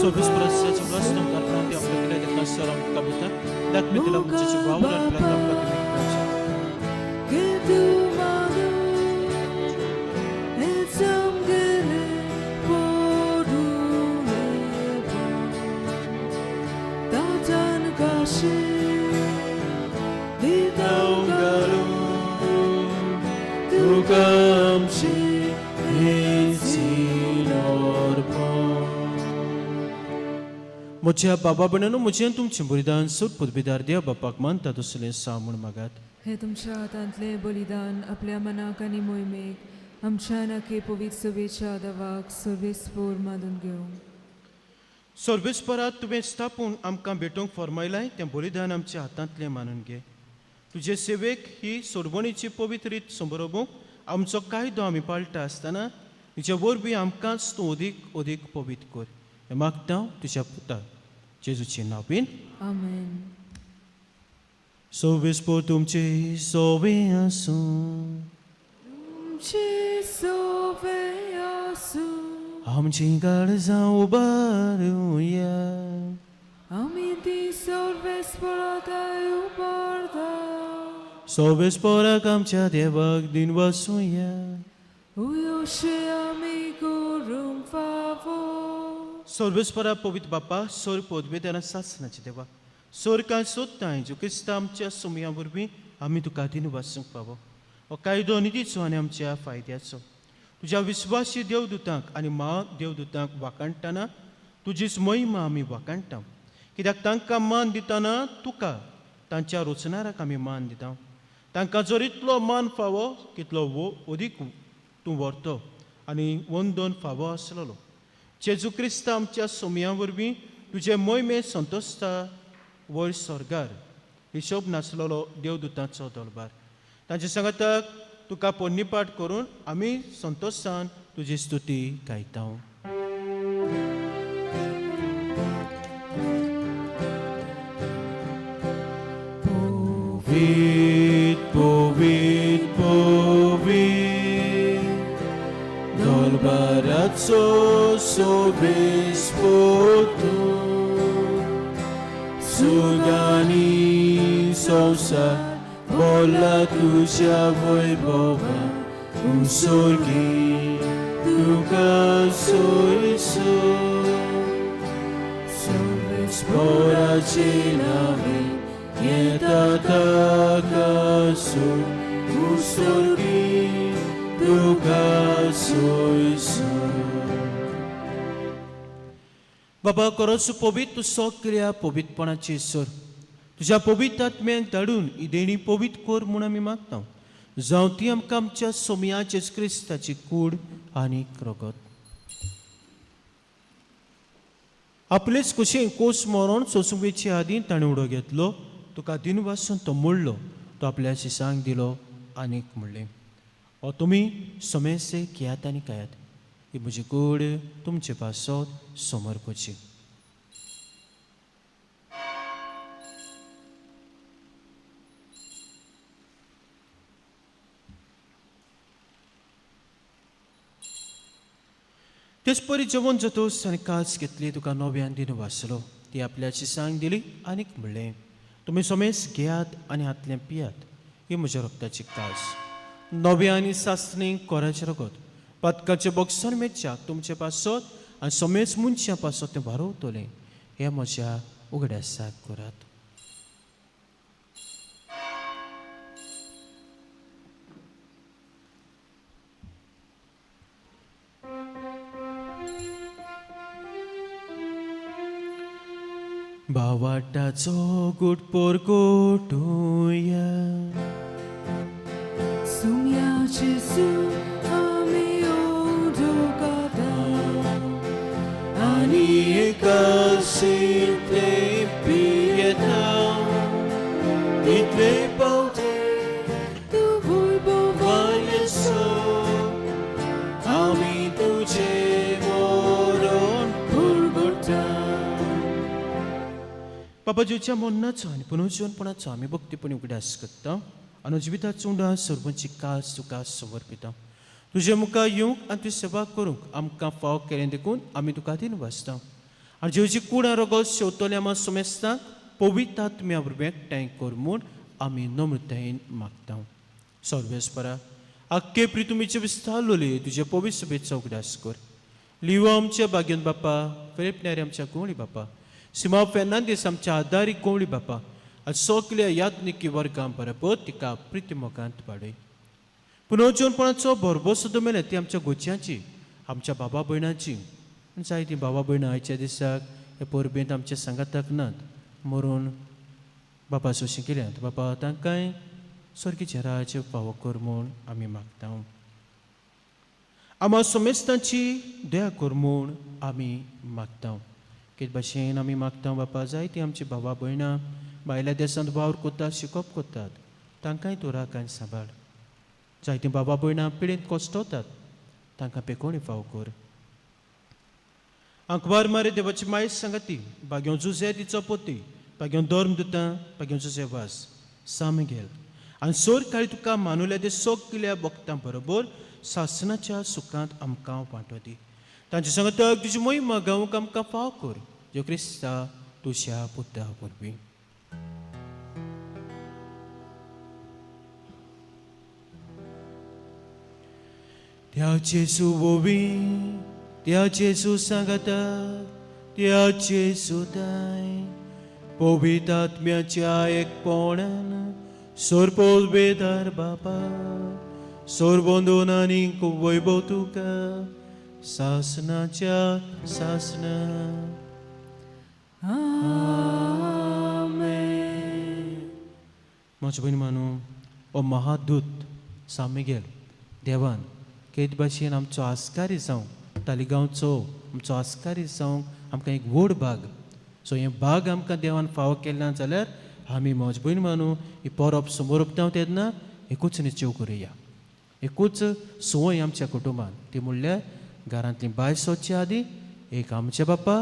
Sovispărăția voastră, dar prante am tăgălai de casă am tucat pe vita, dar pritum de la multe și baura în călă de am caci uitați. म्हज्या बाबा भयणांनो म्हजें तुमचें बलिदान सूट पुदबिदार देव बापाक मानता दुसरें सामूण मागात. हे तुमच्या हातांतले बलिदान आपल्या मनाक आनी मोहिमेक आमच्या नाके पवित्र सभेच्या आदावाक सर्वेस्पोर मानून घेवं. सर्वेस्परात तुवें स्थापून आमकां भेटोवंक फरमायलाय तें बलिदान आमच्या हातांतलें मानून घे. तुजे सेवेक ही सोडवणीची पवित्र रीत संबरोवंक आमचो कायदो आमी पाळटा आसतना तुजे वरवीं आमकांच तूं अदीक अदीक पवित्र कर. हें मागता तुज्या पुता जेजूचें नांवान. आमेन. सोवेस्पोर तुमचे सोवे आसूं, तुमचे सोवे आसूं, आमची काळजां उबारुया. आमी ती सर्वेस्पराताय उबारता. सोवेस्पोराक आमच्या देवाक दिन वासुया. उयोशे आमी करूंक फावो. सर्वेस्परा पवित्र बापा सोर पदवेदाना सासनाचे देवा सोर कांय सोदता जो क्रिस्ता आमच्या सोमया वरवीं आमी तुका दिन वासूंक पावो. हो कायदो निधीचो आनी आमच्या फायद्याचो. तुज्या विस्वासी देवदूतांक आनी महादेवदूतांक वाखाणटना तुजीच महिमा आमी वाखाणटा. कित्याक तांकां मान दितना तुका तांच्या रचणाराक आमी मान दिता. तांकां जर इतलो मान फावो कितलो अदीक तूं व्हरतो आनी वंदन फावो आसलेलो. जेजू क्रिस्ता आमच्या सोमया वरवीं तुजे मोहिमे संतोसता वयर स्वर्गार हिशोब नासलेलो देवदूतांचो दरबार. तांचे सांगाताक तुका पोन्नीपाट करून आमी संतोशान तुजी स्तुती गायता. Povit, povit, povit, dolbarazzo sovrespotto, sudani sonsa, bolla tuja wojbowa, usorgi, tuka soiso, sovrespora cielawe, Kietata sur usorgi tuga soisor. बाबा खरोच पवित्र सगळ्या पवित्रपणाची ईश्वर तुझ्या पवित्र आत्म्याक धाडून ही देणी पवित्र कर म्हूण आमी मागता जावं ती आमकां आमच्या सोमयाचे क्रिस्ताची कूड आनी रगत आपलेच कुशें कोस मरण सोंसुवेचे आदीं ताणें उडो घेतलो तुका दिन वासून तो मोडलो तो आपल्या शिसांक दिलो आनीक म्हणलें हो तुमी सोमेसे घेयात आनी खायात ही म्हजी कूड तुमचे पासत समर्पची. तेच परी जेवण जातोच आनी कास घेतली तुका नव्यान दिन वाचलो ती आपल्या शिसांक दिली आनीक म्हणलें तुमी सोमेस घेयात आनी हातलें पियात ही म्हज्या रक्ताची कास नव्या आनी सासणी कोराचें रगत पदकाचें बक्षण मेच्याक तुमचे पासत आनी सोमेस मनशां पासत तें वारोवतलें हें म्हज्या उगड्यासाक करात. भावाटाचो गुटपोर कोटुया सुम्याचे सूख आमी ओडोगाता Ani ekasitle pieta itle paute तू वैभव vayeso ami tuje moron purgota. बाबा जीवच्या मरणाचो आनी पुनर्जीवनपणाचो आमी भक्तीपणी उगडास करता आनी जिविताचो उंडा सर्वांची कास तुका समर्पिता तुजे मुखार येवंक आनी तुजी सेवा करूंक आमकां फाव केलें देखून आमी तुका दिन वाचता आनी जेवची कूड आनी रगत शेवतले आमी सोमेस्तांक पवित्र आत्म्या बरोबर एकठांय कर म्हूण आमी नम्रतायेन मागता. सर्वेस्परा आख्खे प्रितुमीचे विस्तारलोले तुजे पवित्र सभेचो उगडास कर लिवा आमच्या बागेन बापा फिलिप नेरे आमच्या कोवळी बापा सिमा फेर्नांदीस आमच्या आदारी कोवळी बापा आनी सगल्या यात्निकी वर्गां बरोबर तिका प्रितीमोगांत वाडय. पुनर्जीवनपणाचो भरभर सुद्दां मेले ती आमच्या गोंयच्यांची आमच्या बाबा भयणांची जायतीं बाबा भयणां आयच्या दिसाक हे परबेंत आमच्या सांगाताक नात मरून बापा सोशी केल्यात बापा तांकांय स्वर्गीचे राज्य फावो कर म्हूण आमी मागता. आमा सोमेस्तांची दया कर म्हूण आमी मागता. के भाशेन आमी मागता बापा जायतीं आमची भावा भयणां भायल्या देशांत वावर कोतात शिकोवप कोतात तांकांय तूं राख आनी सांबाळ. जायतीं बाबा भयणां पिडेंत कोसतोतात तांकां पेकोणी फाव कर. अंकवार मारे देवाची मायज सांगाती बाग्यो जुजे तिचो पोती बाग्यो धर्म दिता बाग्यो जुजे वास सामे गेल आनी सोर काळी तुका मानुल्या दे सगल्या भक्तां बरोबर सासणाच्या सुखांत आमकां वांटो दी. तांचे सांगताक तुजी महिमा गावूंक आमकां फाव कर जो क्रिस्ता तुज्या पुता वरवीं. त्या जेसू वोवी त्या जेसू सांगता त्या जेसू दाय पवित्र आत्म्याच्या एकपणान सोरपोल बेदार बापा सोर बंदोन आनी वैभव तुका सासनाच्या सासना. म्हज्या भयणी मानू हो महादूत सामेगेल देवान केद भाशेन आमचो आस्कारी जावं तालिगांवचो आमचो आस्कारी जावं आमकां एक व्हड बाग सो हें बाग आमकां देवान फावो केलें ना जाल्यार आमी म्हज्या भयण मानू ही परब समोरपता तेन्ना एकूच निश्चय करुया एकूच संवय आमच्या कुटुंबान ती म्हणल्यार घरांतली बाय सोदचे आदीं एक आमचे बापा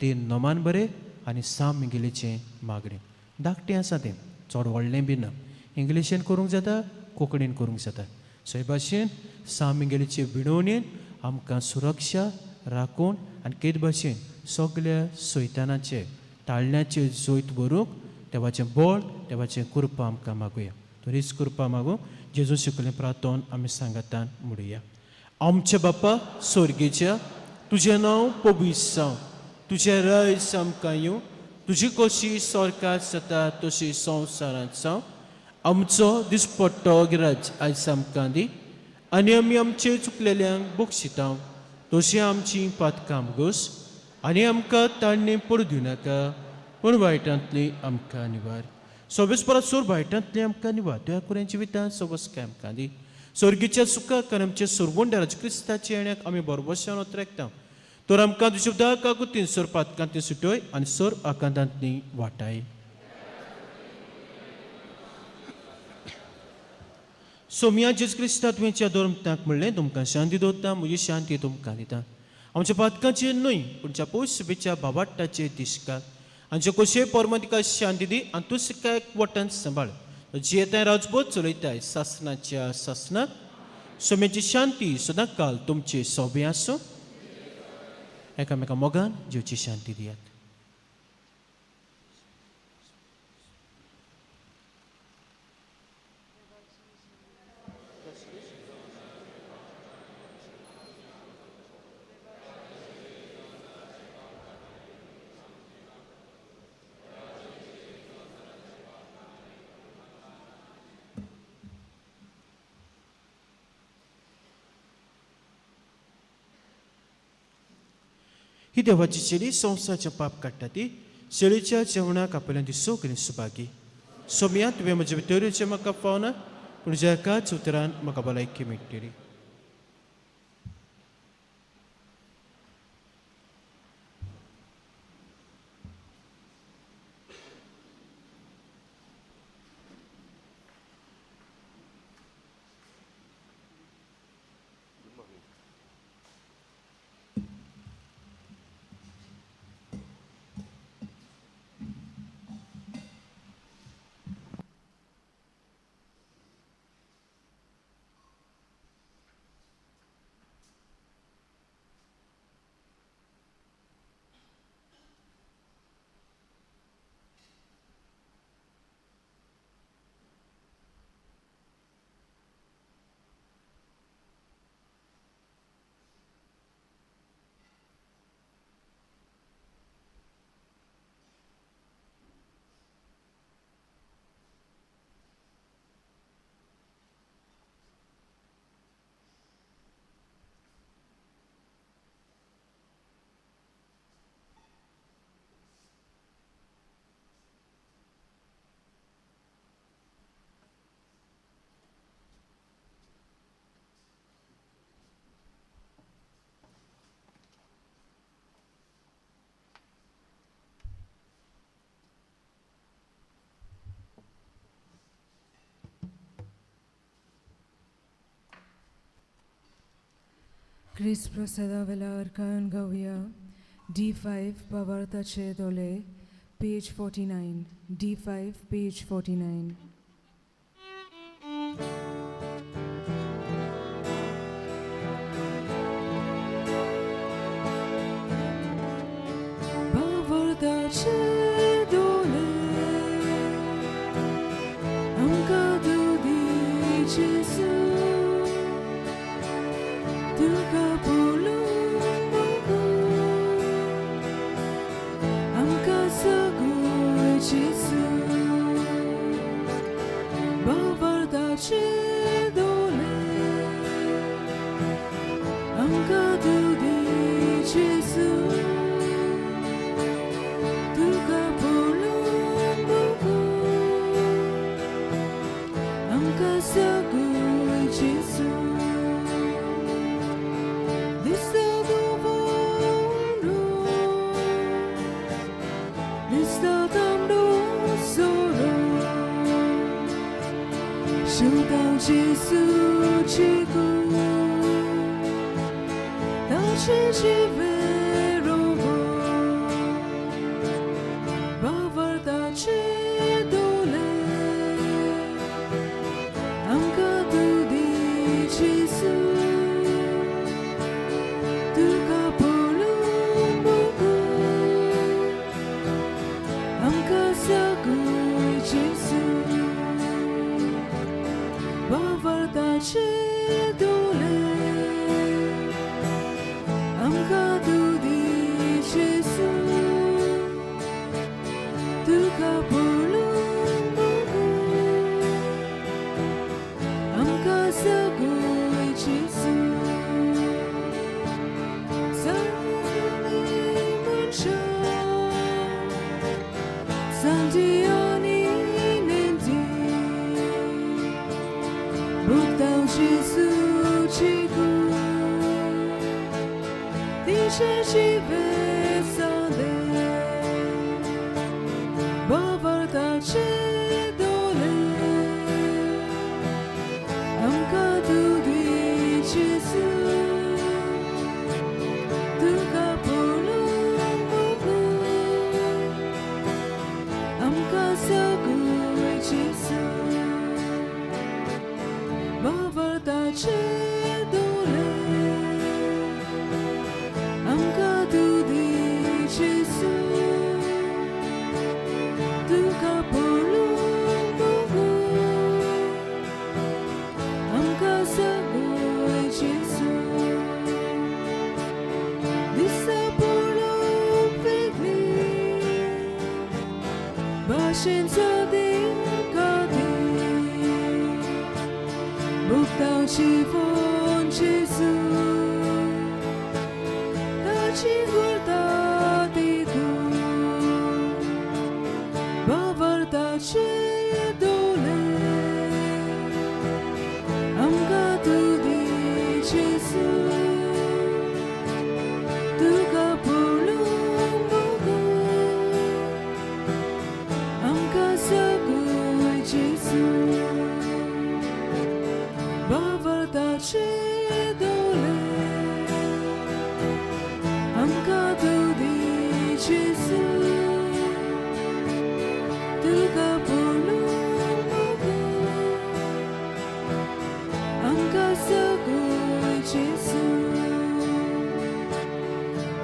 ते नमान बरें आनी साम मिगेलीचें मागणें धाकटें आसा तें चड व्हडलें बी ना इंग्लिशीन करूंक जाता कोंकणीन करूंक जाता. सो हे भाशेन साम मिगेलीचे विणवणेन आमकां सुरक्षा राखून आनी केद भाशेन सगल्या सैतानाचे ताळण्याचे जोयत व्हरूंक देवाचें बळ देवाचें कृपा आमकां मागुया. तरीच कृपा मागूं जेजू शिकलें प्रार्थोन आमी सांगातान म्हणुया. आमचे बापा स्वर्गीच्या तुजें नांव पवित्र जावं तुजें रायज आमकां येवं तुजी कशी स्वर्गात जाता तशी संवसारांत जावं आमचो दिसपट्टो गिराज आयज आमकां दी आनी आमी आमचे चुकलेल्यांक बक्षितांव तशी आमची पातकां घोस आनी आमकां ताणणी पडू दिवं नाका पूण वायटांतली आमकां निवार सोबेस परत सोर वायटांतली आमकां निवार त्या कुऱ्यांची वितां सोबस काय आमकां दी स्वर्गीच्या सुखाक आनी आमचे सोरबोंड राज क्रिस्ताच्या येण्याक आमी बरोबरशान उतरायता तर आमकां दुशब्दा काकुतीन सोर पातकांतली सुटोय आनी सोर आकांतांतली वाटाय सोम्या जेस क्रिस्ता तुवेंच्या दोरमताक म्हणलें तुमकां शांती दवरता म्हजी शांती तुमकां दिता आमच्या पातकांचेर न्हय पूणच्या पयस बाबाटाचे दिसकाक आमचे कशे परमतिका शांती दी आनी तूं सिका एकवटान सांबाळ जियेताय राजभोग चलयताय सासनाच्या सासनाक सोम्याची शांती सदां काल तुमचे सोबे आसूं एकामेका मोगान जीवची शांती दियात ही देवाची शेळी संवसाराच्या पाप काडटा ती शेळीच्या जेवणाक आपल्यान ती सोगली सुभागी सोम्या तुवें म्हजे भितर म्हाका पावना पूण ज्या एकाच उतरान म्हाका भलायकी मेळटली क्रिस प्रसादा वेलार कायन गावया D5 पावार्थाचे दोले पेज 49 D5 पेज 49 पावार्थाचे दोले आमकां दुदी जेसू तुका पळोवन आमकां सगळे जेसू बावरदाचे दोले आमकां दुदी जेसू तुका पळोवन आमकां सगळे जेसू Gesù ci gu, daci ci vero bavardaci dole, anca tu di Gesù, tu capolo bugu, anca sagu Gesù. Bavardaci dole, am तुका पळोवन बघून आमकां सगळें जेजू सगळीं मनशां सांजे आनी नेंदी भोगतां जेजूची कूड दिशेची वेसांदे बावरताचे दोले आमकां तूं दी जेजू तुका पळोवन बघून आमकां सगळें जेजू बावरताचे दोले आमकां तूं दी जेजू तुका पळोवन बघून आमकां सगळें जेजू दिसा पळोवंक वेगळी भाशेंचो देखादी भोगतां जीवन जेजू ताची गुरता देखून बावरताचे दोले आमकां तूं दी जेजू तुका पळोवन बघून आमकां सगळें जेजू बावरताचे दोले आमकां तूं दी जेजू तुका पळोवन बघून आमकां सगळें जेजू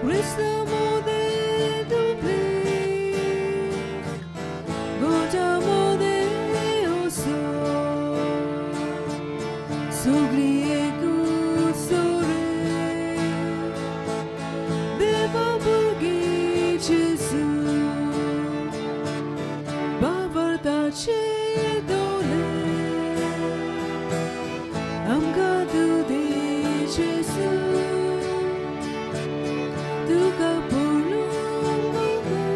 Resta mode duple Gota mode oso Sugli e cursore Deva burgi Gesù Bavartace dole Amga tu di Gesù तुका पळोवन बघून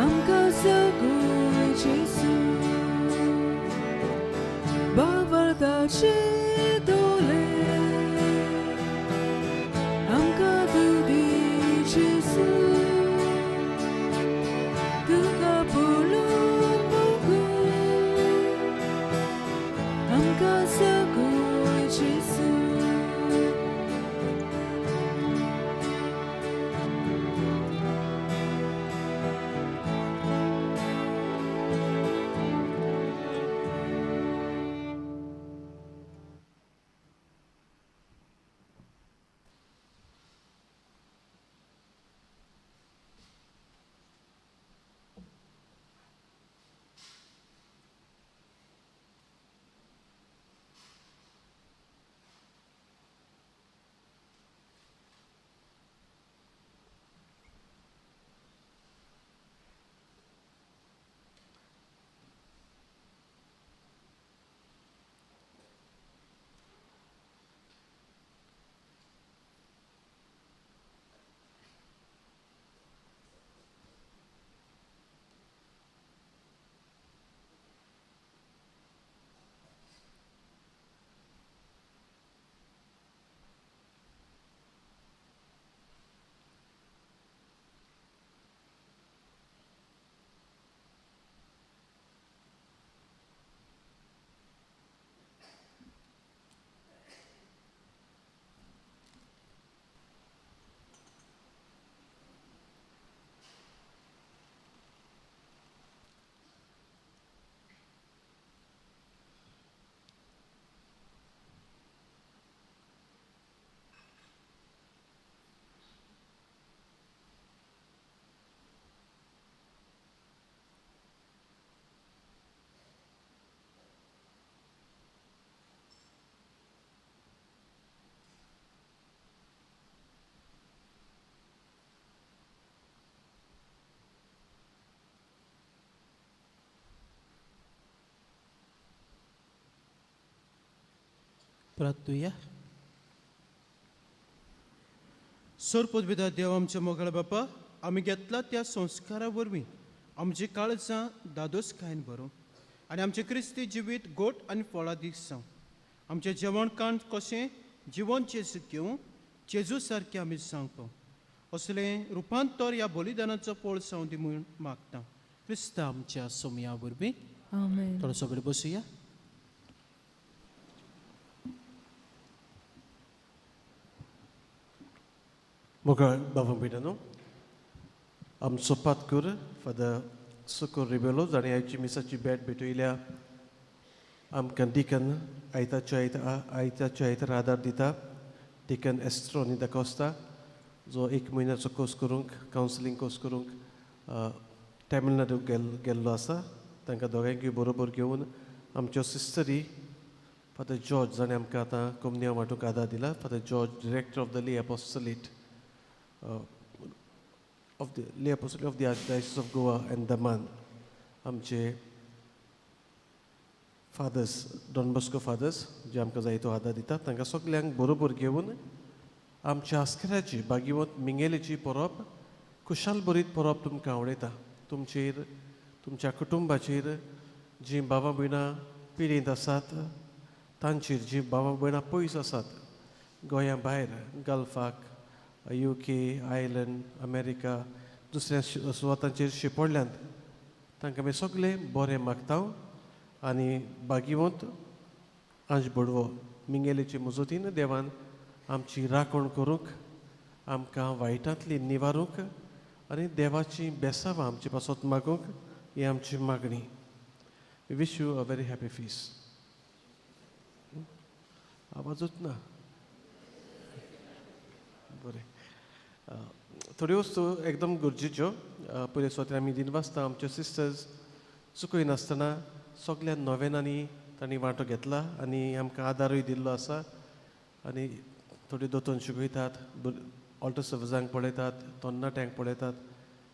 आमकां सगळें जेजू बावरताचे दोले आमकां तूं दी जेजू तुका पळोवन बघून आमकां सगळें जेजू प्रार्थूया. सरपदविदा देव आमच्या मोगळा बापा, आमी घेतला त्या संस्कारा वरवीं आमची काळजां दादोस खायन भरूं आनी आमचें क्रिस्ती जिवीत गोट आनी फळां दीस जावं. आमचें जेवण खाण कशें जिवन जेजू घेवं जेजू सारकें आमी सांगपाव. असलें रुपांतर ह्या बलिदानाचो पोळ जावं दी म्हूण मागता. क्रिस्ता आमच्या सोमया वरवीं. आमेन. थोडोसो वेळ बसुया. Moga Baba Bidano, Sopatkur for the Sukur Ribelos, and I misachi bed betuilia, Kandikan, Aita Chaita Radar Dita, Dikan Estroni da Costa, Zo Ikmina Sokoskurunk, Counseling Koskurunk, Tamil Nadu Gellasa, Tanka Dorengi Boroborgion, Amcho Sistery, for the George Zanamkata, Kumnia Matukada Dila, for the George, Director of the Lay Apostolate. Of the lay apostolate of the Archdiocese of Goa and Daman, आमचे fathers, Don Bosco fathers, जे आमकां जाय तो आदार दितात, तांकां सगल्यांक बरोबर घेवन आमच्या आस्कराची बागीवत मिंगेलेची परब खुशाल बरीत परब तुमकां आवडयता. तुमचेर, तुमच्या कुटुंबाचेर जीं भावां भयणां पिडेंत आसात, तांचेर जीं भावां भयणां पयस आसात, गोंया भायर, गल्फाक, UK, Ireland, America, दुसऱ्या सुवातांचेर शिंपडल्यांत तांकां आमी सगळें बरें मागता आनी बागीवंत आंज बडवो मिंगेलेचे मुजतीन देवान आमची राखण करूंक, आमकां वायटांतली निवारूंक आनी देवाची बेसावां आमचे पासत मागूंक ही आमची मागणी. Wish you a very happy feast. आवाजूच ना. बरें. थोड्यो वस्तू एकदम गरजेच्यो. पयले सुवातेर आमी दिनवासता आमच्यो सिस्टर्स चुकय नासतना सगळ्या नोवेनांनी तांणी वांटो घेतला आनी आमकां आदारूय दिल्लो आसा आनी थोड्यो दोतोन शिकयतात, ऑल्टर सर्विसांक पळयतात, तरणाट्यांक पळयतात.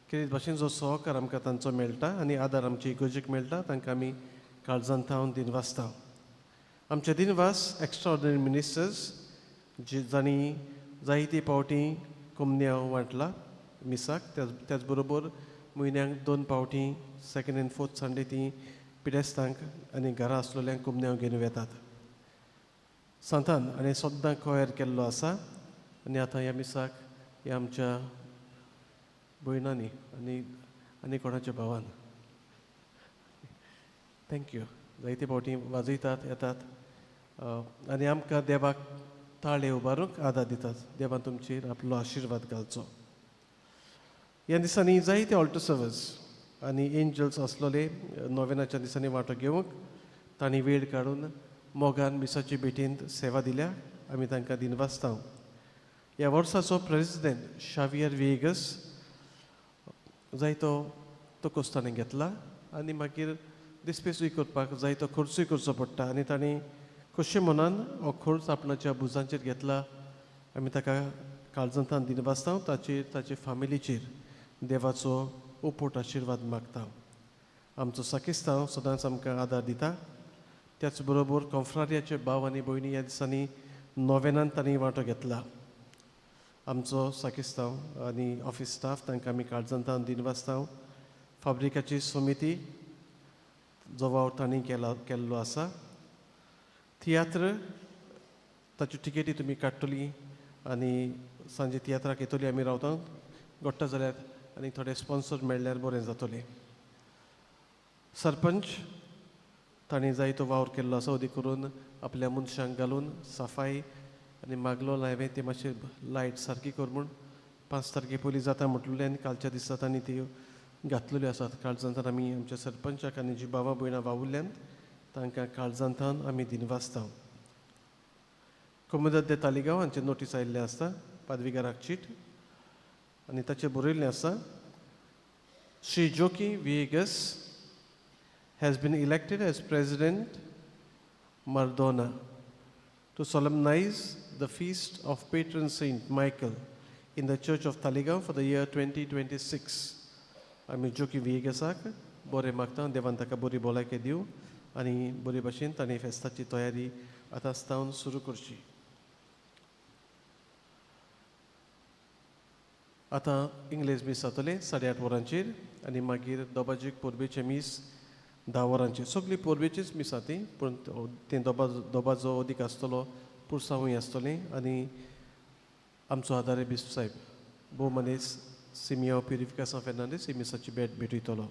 कितें भाशेन जो सहकार आमकां तांचो मेळटा आनी आदार आमचे इगोर्जेक मेळटा तांकां आमी काळजांत थावन दिनवासता. आमचे दिनवास एक्स्ट्राऑर्डिनरी मिनिस्टर्स जांणी जायते पावटी कुमन्यांव वांटला मिसाक, त्याच बरोबर म्हयन्यांक 2 पावटी सेकंड एंड फोर्थ संडे ती पिडेस्तांक आनी घरा आसलेल्यांक कुमन्यांव घेवन वेतात. सांतान आनी सद्दां कोयर केल्लो आसा आनी आतां ह्या मिसाक ह्या आमच्या भयणांनी आनी कोणाच्या भावान थँक्यू जायते पावटी वाजयतात येतात आनी आमकां देवाक ताळे उबारूंक आदार दितात. देवान तुमचेर आपलो आशिर्वाद घालचो. ह्या दिसांनी जायते ऑल्टर सर्वर्स आनी एंजल्स आसलोले नोवेनाच्या दिसांनी वांटो घेवंक तांणी वेळ काडून मोगान मिसाची भेटेंत सेवा दिल्या. आमी तांकां दिनवासता. ह्या वर्साचो प्रेसिडेंट शावियर वेगस जायतो तो कोस्तांनी घेतला आनी मागीर दिसपेसूय करपाक जायतो खर्चूय करचो पडटा आनी तांणी कशे मनान हो खर्च आपणाच्या भुजांचेर घेतला. आमी ताका काळजांतान दिनवासता. ताचे फामिलीचेर देवाचो उपोट आशिर्वाद मागता. आमचो साकिस्तांव सदांच आमकां आदार दिता. त्याच बरोबर कॉन्फ्रारियाचे भाव आनी भयणी ह्या दिसांनी नोवेनान तांणी वांटो घेतला. आमचो साकिस्तांव आनी ऑफिस स्टाफ तांकां आमी काळजांतान दिनवासता. फाब्रिकाची समिती जो वावर तांणी केल्लो आसा. तियात्र ताच्यो टिकेटी तुमी काडटली आनी सांजे तियात्राक येतली आमी रावता घडटा जाल्यार आनी थोडे स्पॉन्सर मेळ्ळ्यार बरें जातलें. सरपंच तांणी जायतो वावर केल्लो आसा अदी करून आपल्या मनशांक घालून सफाई आनी मागलो लायवे ते मातशे लायट सारकी कर म्हूण 5 तारखे पयलीं जाता म्हटलें आनी कालच्या दिसा तांणी त्यो घातलेल्यो आसात. काळजांतान आमी आमच्या सरपंचाक आनी जीं भावां भयणां वावुरल्यांत तांकां काळजांतान आमी दिनवासता. कोमोदर दे तालिगांव हांचे नोटीस आयिल्लें आसता पादविकाराक चीट आनी ताचेर बरयल्लें आसा श्री जोकी विएगस has been elected as President Mardona to solemnize the feast of patron Saint Michael in the Church of Taligaon for the year 2026. आमी जोकी विएगसाक बरें मागता. देवान ताका बरी भलायकी दिवं आनी बरे भाशेन तांणी फेस्ताची तयारी आतां सावन सुरू करची. आतां इंग्लीश मीस जातले 8:30 वरांचेर आनी मागीर दोबाजीक पोरबेचे मीस 10 वरांचेर. सगळीं पोरबेचीच मीस ती, पूण तें दोबा जो अदीक आसतलो पुरसांवूय आसतलें. आनी आमचो आदारे बिस्प साहेब भोव मनीस सिमियो प्युरिफिकेशन फेर्नांडीस ही मिसाची भेटयतलो.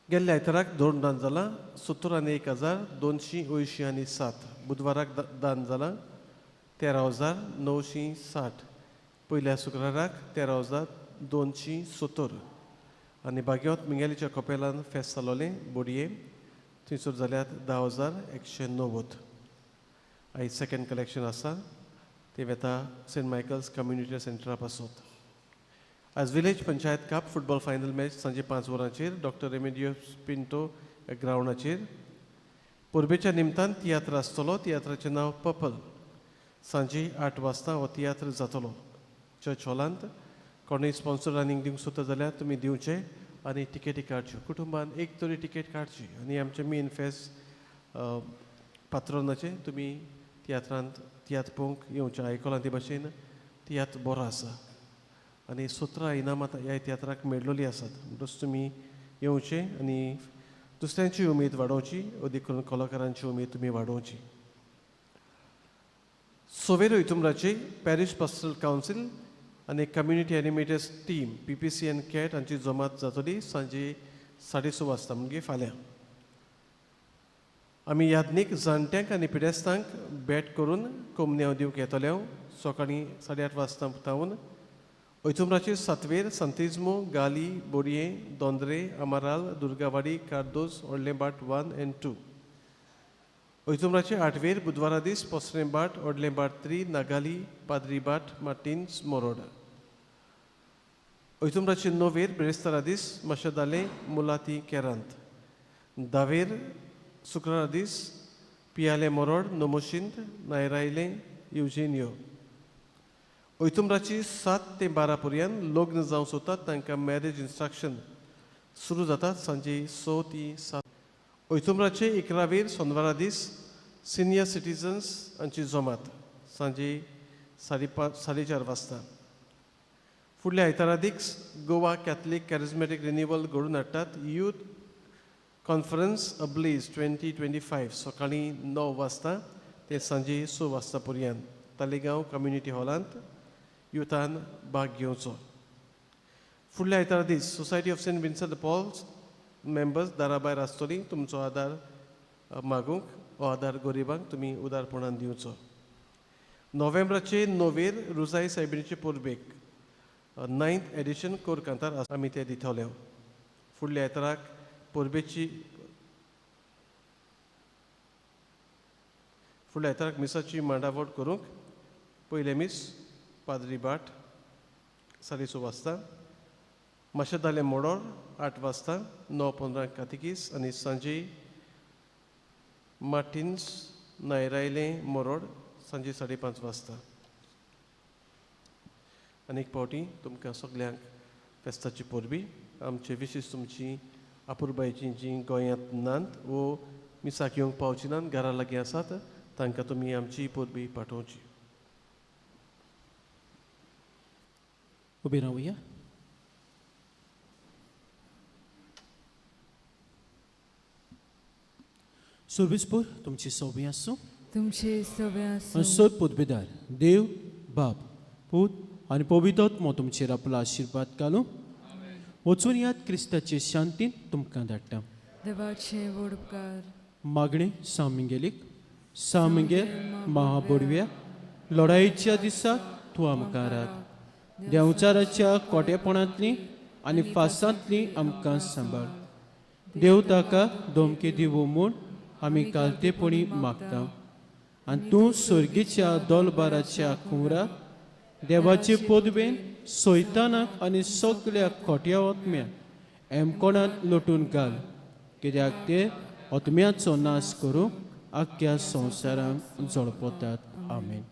गेल्ल्या आयताराक 2 दान जालां 70,0287. बुधवाराक दान जालां 13,960. पयल्या शुक्राराक 13,270. आनी बागेवंत मिंगेलीच्या कपेलान फेस्त जालोलें बोडये थंयसर जाल्यात 10,190. आयज सेकंड कलेक्शन आसा ते वेता सेंट मायकल्स कम्युनिटी सेंटरा पासत. आज village panchayat cup football final match सांजे 5 वरांचेर डॉक्टर रेमेडियोस पिंटो ग्रावंडाचेर. पोरबेच्या निमतान तियात्र आसतलो. तियात्राचें नांव पर्पल. सांजे 8 वाजता हो तियात्र जातलो चर्च हॉलांत. कोणूय स्पॉन्सर रनिंग दिवंक सोदता जाल्यार तुमी दिवचे आनी टिकेटी काडच्यो. कुटुंबान एक तरी टिकेट काडची. आनी आमचें मेन फेस्त पात्रोनाचें तुमी तियात्रांत तियात्र पळोवंक येवचें. आयकलां ते भाशेन तियात्र बरो आसा आनी 17 इनामां ह्या तियात्राक मेळिल्लीं आसात. म्हणटच तुमी येवचें आनी दुसऱ्यांची उमेद वाडोवची. अदीक करून कलाकारांची उमेद तुमी वाडोवची. सोवेरो हितुमराचे पॅरीश पास्टरल कावन्सील आनी कम्युनिटी एनिमेटर्स टीम PPC एन कॅट हांची जमात जातली सांजे 6:30 वाजता म्हणजे फाल्यां. आमी यादनीक जाणट्यांक आनी पिडेस्तांक भेट करून कोमन्याव दिवंक येतले. सकाळीं 8:30 वाजता तावन ओयतुमराचेर सातवेर सांतिज्मो गाली बोडये दोंद्रे अमाराल दुर्गावाडी कार्दोस ओडलेंबाट 1 and 2. ओयतुमराचे 8वेर बुधवारा दीस पोसरेंबाट ओडलेंबाट 3 नागाली पाद्रीबाट मार्टिन्स मोरोड. ओयतुमराचे 9वेर ब्रेस्तारा दीस मशदाले मुलाती केरांत. 10वेर शुक्रारा दीस पियाले मोरोड नोमोशिंत नायरायले युजेनियो. ओयतुमराची 7 ते 12 पर्यंत लग्न जावंक सोदतात तांकां मॅरेज इन्स्ट्रक्शन सुरू जातात सांजे 6 ते 7. ओयतुमराचे 11वेर सोनवारा दीस सिनियर सिटीजन्स हांची जमात सांजे 4:30 वाजता. फुडल्या आयतारा दीस गोवा कॅथलीक कॅरिझमॅटीक रिन्युवल घडोवन हाडटात. यूथ कॉन्फरन्स अब्लीज 2025 सकाळीं 9 वाजता ते सांजे 6 वाजता पर्यंत तालेगांव कम्युनिटी हॉलांत युथान भाग घेवचो. फुडल्या आयतारा दीस society of Saint Vincent Paul's members दाराभायर आसतलीं. तुमचो आदार मागूंक हो आदार गरिबांक तुमी उदारपणान दिवचो. नोव्हेंबराचे 9वेर रुजाई सायबिणीचे पोरबेक 9th एडिशन कोर कांतार आमी ते दितले. फुडल्या आयताराक पोरबेची फुडल्या आयताराक मिसाची मांडावळ करूंक पयले मीस पाद्रीबाट 6:30 वाजता. मशदाले मोडोर 8 वाजता 9:15 कातिकीस आनी सांजे मार्टिन्स नायरायले मोरोड सांजे 5:30 वाजता. आनीक पावटी तुमकां सगल्यांक फेस्ताची पोरबी आमचे विशेश तुमची आपुरबायची जी गोंयांत नात वो मिसाक येवंक पावची नात घरा लागीं आसात तांकां तुमी आमची पोरबी पाठोवची. उबे रावया. सुरबिसपूर तुमची सवय आसूं. तुमचे सवे आसूं. सोद पोतबेदार देव बाप पूत आनी पवित्रात्मो तुमचेर आपलो आशिर्वाद घालूं. वचून यात क्रिस्ताचे शांतीन तुमकां धाडटा. देवाचे वडकार मागणे सामिंगेलीक सामिंगेल महाबोडव्या लढाईच्या दिसा तूं आमकां राख. देंवचाराच्या कोटेपणांतली आनी फासांतली आमकां सांबाळ. देव ताका धमकी दिवं म्हूण आमी कालतेपणी मागता. आनी तूं सर्गीच्या दोलबाराच्या कुंवराक देवाचे पोदबेन सोयतानाक आनी सगळ्या खोट्या ओतम्यांक एमकोणांत लोटून घाल. कित्याक ते ओतम्याचो नाश करूंक आख्या संवसारांत जळपतात. आमेन.